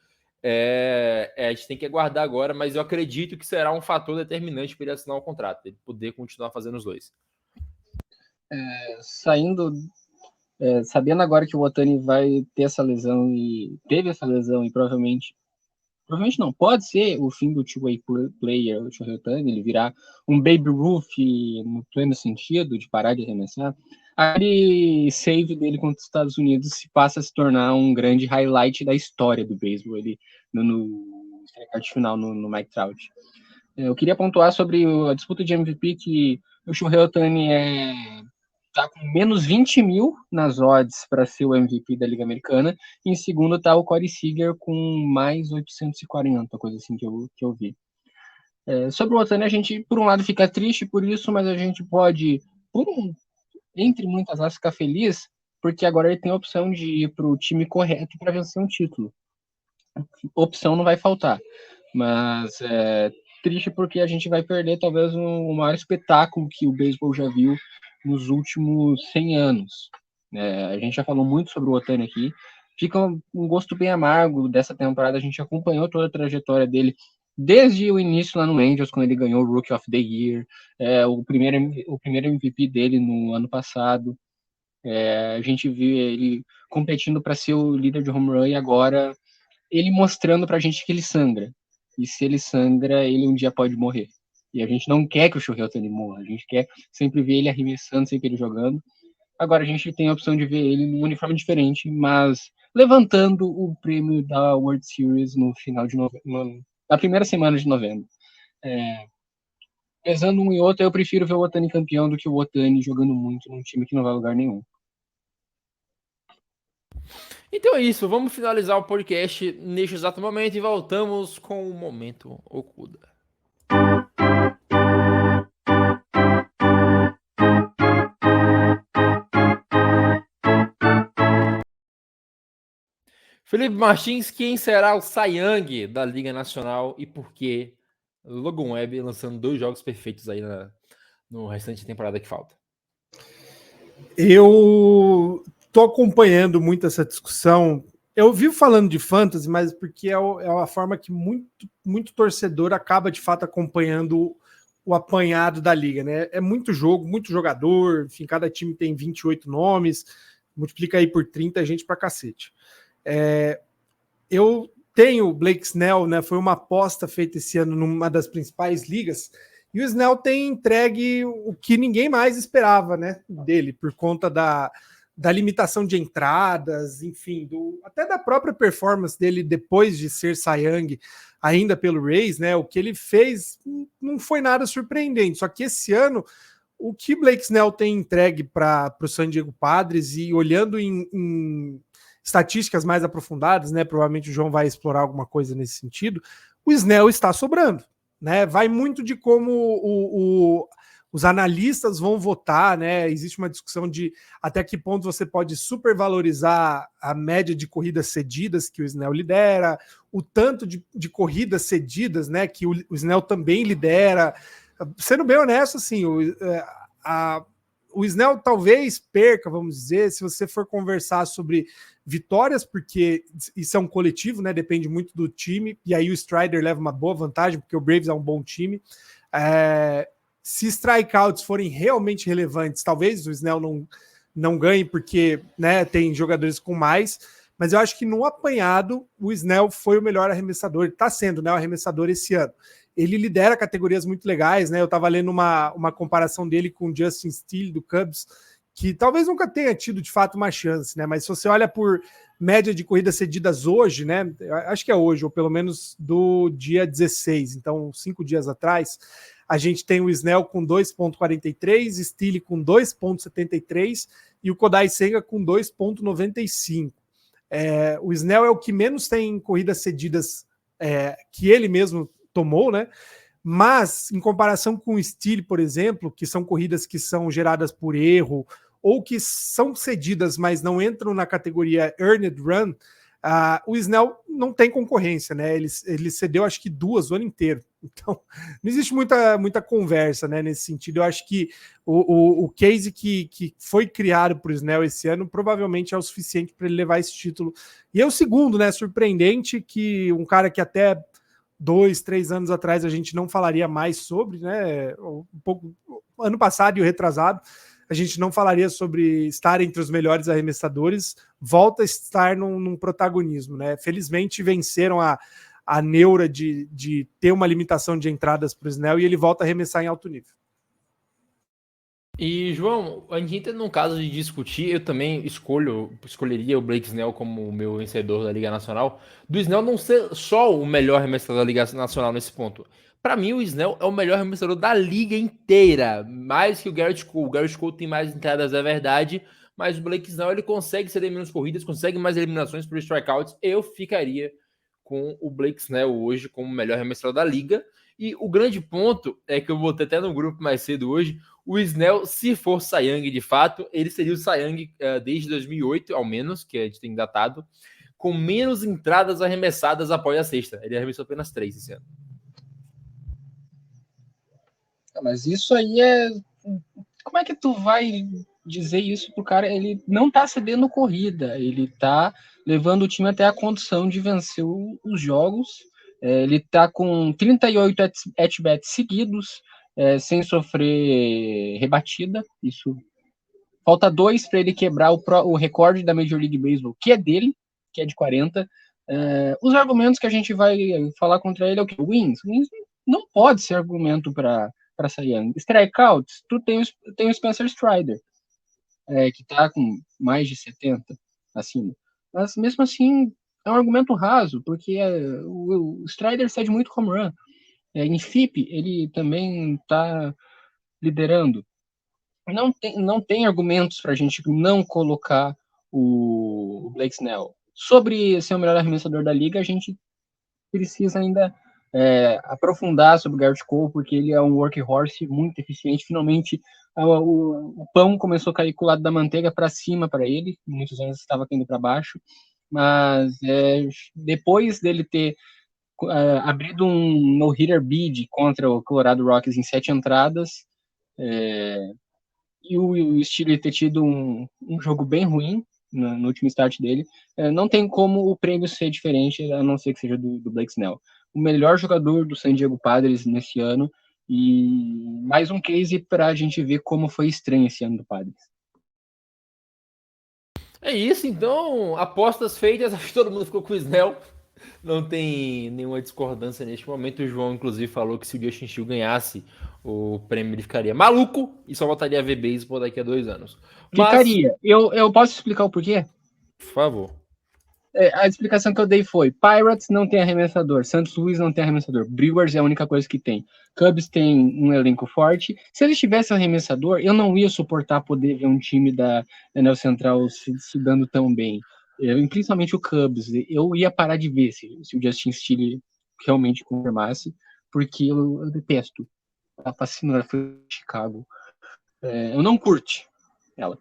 Speaker 1: a gente tem que aguardar agora, mas eu acredito que será um fator determinante para ele assinar o contrato, ele poder continuar fazendo os dois.
Speaker 3: Sabendo agora que o Ohtani vai ter essa lesão e teve essa lesão e provavelmente não, pode ser o fim do two-way player, o Shohei Ohtani, ele virar um Babe Ruth no pleno sentido de parar de arremessar. Aquele save dele contra os Estados Unidos se passa a se tornar um grande highlight da história do beisebol, ele no recorde final no Mike Trout. Eu queria pontuar sobre a disputa de MVP, que o Shohei Ohtani tá com menos 20 mil nas odds para ser o MVP da Liga Americana. E em segundo tá o Corey Seager com mais 840, coisa assim que eu vi. Sobre o Ohtani, a gente, por um lado, fica triste por isso, mas a gente pode, entre muitas aspas, ficar feliz, porque agora ele tem a opção de ir para o time correto para vencer um título. Opção não vai faltar, mas triste porque a gente vai perder talvez o maior espetáculo que o beisebol já viu nos últimos 100 anos. A gente já falou muito sobre o Ohtani aqui. Fica um gosto bem amargo dessa temporada. A gente acompanhou toda a trajetória dele desde o início lá no Angels, quando ele ganhou o Rookie of the Year, o primeiro MVP dele no ano passado. A gente viu ele competindo para ser o líder de home run e agora ele mostrando pra gente que ele sangra. E se ele sangra, ele um dia pode morrer. E a gente não quer que o Shohei Ohtani morra. A gente quer sempre ver ele arremessando, sempre ele jogando. Agora a gente tem a opção de ver ele num uniforme diferente, mas levantando o prêmio da World Series no final de novembro, na primeira semana de novembro. Pesando um e outro, eu prefiro ver o Ohtani campeão do que o Ohtani jogando muito num time que não vai a lugar nenhum.
Speaker 1: Então é isso, vamos finalizar o podcast neste exato momento e voltamos com o Momento Okuda. Felipe Martins, quem será o Cy Young da Liga Nacional e por que Logan Webb lançando 2 jogos perfeitos aí no restante da temporada que falta?
Speaker 2: Eu tô acompanhando muito essa discussão. Eu vivo falando de fantasy, mas porque é uma forma que muito torcedor acaba de fato acompanhando o apanhado da liga, né? É muito jogo, muito jogador, enfim, cada time tem 28 nomes, multiplica aí por 30 gente pra cacete. Eu tenho o Blake Snell, né? Foi uma aposta feita esse ano numa das principais ligas, e o Snell tem entregue o que ninguém mais esperava, né, dele, por conta da limitação de entradas, enfim, até da própria performance dele depois de ser Cy Young, ainda pelo Rays, né? O que ele fez não foi nada surpreendente. Só que esse ano, o que Blake Snell tem entregue para o San Diego Padres, e olhando em estatísticas mais aprofundadas, né? Provavelmente o João vai explorar alguma coisa nesse sentido. O Snell está sobrando, né? Vai muito de como os analistas vão votar, né? Existe uma discussão de até que ponto você pode supervalorizar a média de corridas cedidas que o Snell lidera, o tanto de corridas cedidas, né? Que o Snell também lidera. Sendo bem honesto, assim, o Snell talvez perca, vamos dizer, se você for conversar sobre vitórias, porque isso é um coletivo, né? Depende muito do time, e aí o Strider leva uma boa vantagem, porque o Braves é um bom time. Se strikeouts forem realmente relevantes, talvez o Snell não ganhe, porque, né, tem jogadores com mais, mas eu acho que no apanhado o Snell foi o melhor arremessador, está sendo, né, o arremessador esse ano. Ele lidera categorias muito legais, né? Eu estava lendo uma comparação dele com o Justin Steele do Cubs, que talvez nunca tenha tido de fato uma chance, né? Mas se você olha por média de corridas cedidas hoje, né? Acho que é hoje, ou pelo menos do dia 16, então 5 dias atrás, a gente tem o Snell com 2,43, Steele com 2,73 e o Kodai Senga com 2,95. O Snell é o que menos tem corridas cedidas que ele mesmo tomou, né? Mas, em comparação com o Steele, por exemplo, que são corridas que são geradas por erro ou que são cedidas, mas não entram na categoria Earned Run, o Snell não tem concorrência, né? Ele cedeu, acho que 2 o ano inteiro. Então, não existe muita conversa, né, nesse sentido. Eu acho que o case que foi criado por Snell esse ano provavelmente é o suficiente para ele levar esse título. E é o segundo, né? Surpreendente que um cara que até 2, 3 anos atrás a gente não falaria mais sobre, né? Ano passado e o retrasado, a gente não falaria sobre estar entre os melhores arremessadores, volta a estar num protagonismo, né? Felizmente venceram a neura de ter uma limitação de entradas para o Snell e ele volta a arremessar em alto nível.
Speaker 1: E, João, a gente entra num caso de discutir, eu também escolheria o Blake Snell como o meu vencedor da Liga Nacional, do Snell não ser só o melhor arremessador da Liga Nacional nesse ponto. Para mim, o Snell é o melhor arremessador da liga inteira, mais que o Garrett Cole. O Garrett Cole tem mais entradas, é verdade, mas o Blake Snell ele consegue ceder menos corridas, consegue mais eliminações por strikeouts. Eu ficaria com o Blake Snell hoje como o melhor arremessador da liga. E o grande ponto é que eu botei até no grupo mais cedo hoje, o Snell, se for Cy Young de fato, ele seria o Cy Young desde 2008, ao menos, que a gente tem datado, com menos entradas arremessadas após a sexta. Ele arremessou apenas 3 esse ano.
Speaker 3: Mas isso aí é... Como é que tu vai dizer isso pro cara? Ele não tá cedendo corrida, ele tá levando o time até a condição de vencer os jogos. Ele tá com 38 at-bats seguidos, sem sofrer rebatida. Isso falta 2 para ele quebrar o recorde da Major League Baseball, que é dele, que é de 40. Os argumentos que a gente vai falar contra ele é o que? Wins não pode ser argumento para Cy Young. Strikeouts, tu tem o Spencer Strider, que tá com mais de 70 acima. Mas mesmo assim, é um argumento raso, porque o Strider cede muito home run. Em FIP, ele também tá liderando. Não tem argumentos para a gente não colocar o Blake Snell. Sobre ser o melhor arremessador da liga, a gente precisa ainda aprofundar sobre o Garrett Cole, porque ele é um workhorse muito eficiente. Finalmente, o pão começou a cair com o lado da manteiga para cima para ele. Muitos anos estava caindo para baixo. Mas depois dele ter abrido um no-hitter bid contra o Colorado Rockies em 7 entradas, e o Steele ter tido um jogo bem ruim no último start dele, não tem como o prêmio ser diferente, a não ser que seja do Blake Snell. O melhor jogador do San Diego Padres nesse ano, e mais um case para a gente ver como foi estranho esse ano do Padres.
Speaker 1: É isso, então, apostas feitas, acho que todo mundo ficou com o Snell. Não tem nenhuma discordância neste momento. O João, inclusive, falou que se o Justin Steele ganhasse o prêmio, ele ficaria maluco e só voltaria a ver beisebol daqui a 2 anos.
Speaker 3: Ficaria. Eu posso explicar o porquê?
Speaker 1: Por favor.
Speaker 3: A explicação que eu dei foi: Pirates não tem arremessador, St. Louis não tem arremessador, Brewers é a única coisa que tem, Cubs tem um elenco forte. Se eles tivessem arremessador, eu não ia suportar poder ver um time da NL Central se dando tão bem. Principalmente o Cubs, eu ia parar de ver se o Justin Steele realmente confirmasse, porque eu detesto a fascinante de Chicago. Eu não curto ela.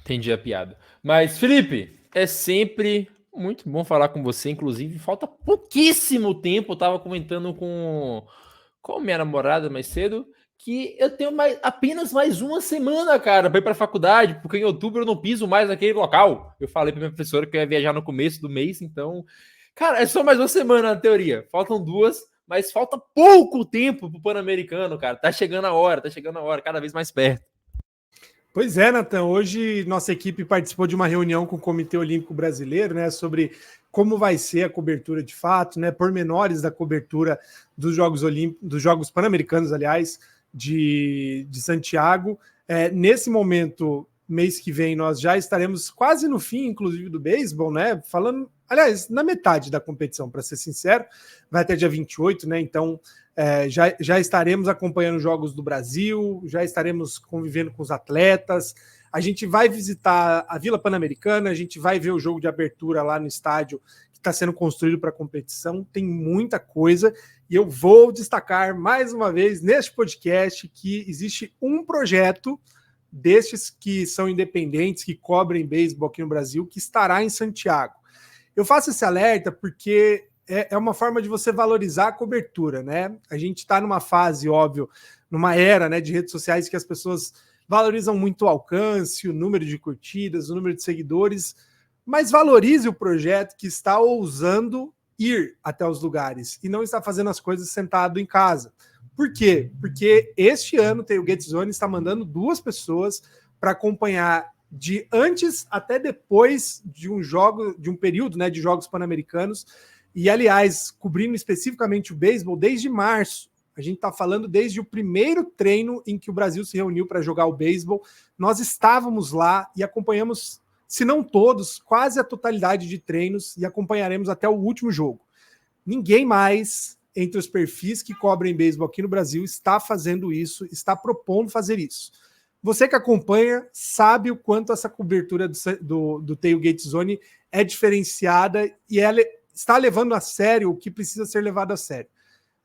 Speaker 1: Entendi a piada. Mas, Felipe, é sempre muito bom falar com você. Inclusive, falta pouquíssimo tempo. Eu tava comentando com minha namorada mais cedo que eu tenho apenas mais uma semana, cara, para ir para a faculdade, porque em outubro eu não piso mais naquele local. Eu falei para minha professora que eu ia viajar no começo do mês, então, cara, é só mais uma semana na teoria. Faltam 2, mas falta pouco tempo pro Pan-Americano, cara. Tá chegando a hora, cada vez mais perto.
Speaker 2: Pois é, Nathan, hoje nossa equipe participou de uma reunião com o Comitê Olímpico Brasileiro, né, sobre como vai ser a cobertura de fato, né, pormenores da cobertura dos Jogos Olímpicos, dos Jogos Pan-Americanos, aliás, de Santiago. Nesse momento, mês que vem, nós já estaremos quase no fim, inclusive, do beisebol, né, falando, aliás, na metade da competição, para ser sincero, vai até dia 28, né, então já estaremos acompanhando os Jogos do Brasil, já estaremos convivendo com os atletas, a gente vai visitar a Vila Pan-Americana, a gente vai ver o jogo de abertura lá no estádio que está sendo construído para a competição, tem muita coisa, e eu vou destacar mais uma vez neste podcast que existe um projeto destes que são independentes, que cobrem beisebol aqui no Brasil, que estará em Santiago. Eu faço esse alerta porque é uma forma de você valorizar a cobertura, né? A gente está numa fase, óbvio, numa era, né, de redes sociais que as pessoas valorizam muito o alcance, o número de curtidas, o número de seguidores, mas valorize o projeto que está ousando ir até os lugares e não está fazendo as coisas sentado em casa. Por quê? Porque este ano o Tailgate Zone está mandando 2 pessoas para acompanhar de antes até depois de um período, né, de Jogos Pan-Americanos. E, aliás, cobrindo especificamente o beisebol desde março. A gente está falando desde o primeiro treino em que o Brasil se reuniu para jogar o beisebol. Nós estávamos lá e acompanhamos, se não todos, quase a totalidade de treinos e acompanharemos até o último jogo. Ninguém mais, entre os perfis que cobrem beisebol aqui no Brasil, está fazendo isso, está propondo fazer isso. Você que acompanha sabe o quanto essa cobertura do Tailgate Zone é diferenciada e ela está levando a sério o que precisa ser levado a sério.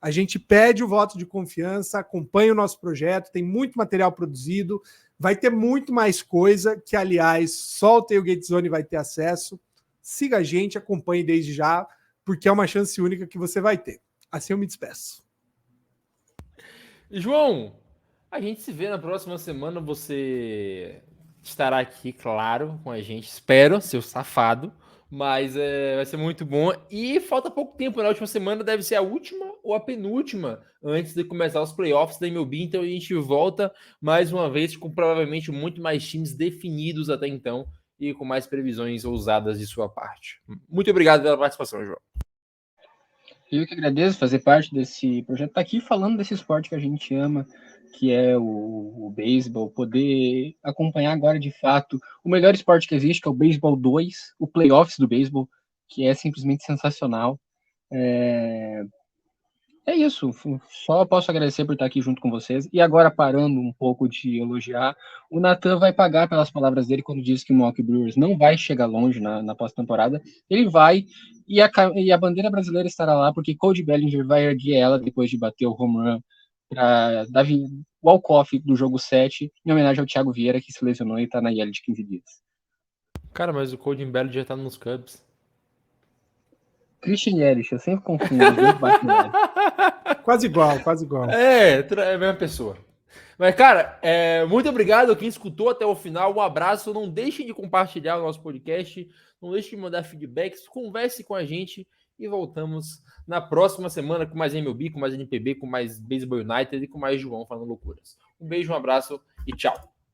Speaker 2: A gente pede o voto de confiança, acompanha o nosso projeto, tem muito material produzido, vai ter muito mais coisa que, aliás, só o Tailgate Zone vai ter acesso. Siga a gente, acompanhe desde já, porque é uma chance única que você vai ter. Assim eu me despeço.
Speaker 1: João, a gente se vê na próxima semana. Você estará aqui, claro, com a gente. Espero, seu safado. Mas vai ser muito bom. E falta pouco tempo. Na última semana deve ser a última ou a penúltima antes de começar os playoffs da MLB. Então a gente volta mais uma vez com provavelmente muito mais times definidos até então e com mais previsões ousadas de sua parte. Muito obrigado pela participação, João.
Speaker 3: Eu que agradeço fazer parte desse projeto, estar aqui falando desse esporte que a gente ama, que é o beisebol, poder acompanhar agora de fato o melhor esporte que existe, que é o Beisebol 2, o playoffs do beisebol, que é simplesmente sensacional. É isso, só posso agradecer por estar aqui junto com vocês. E agora, parando um pouco de elogiar, o Nathan vai pagar pelas palavras dele quando diz que o Milwaukee Brewers não vai chegar longe na pós-temporada. Ele vai, e a bandeira brasileira estará lá, porque Cody Bellinger vai erguer ela depois de bater o home run para dar o walk-off do jogo 7, em homenagem ao Thiago Vieira, que se lesionou e está na IL de 15 dias.
Speaker 1: Cara, mas o Cody Bellinger já tá nos Cubs.
Speaker 3: Christian Yelich, eu sempre confundo.
Speaker 2: Quase igual, quase igual.
Speaker 1: É a mesma pessoa. Mas, cara, muito obrigado a quem escutou até o final. Um abraço. Não deixe de compartilhar o nosso podcast. Não deixe de mandar feedbacks. Converse com a gente. E voltamos na próxima semana com mais MLB, com mais NPB, com mais Baseball United e com mais João falando loucuras. Um beijo, um abraço e tchau.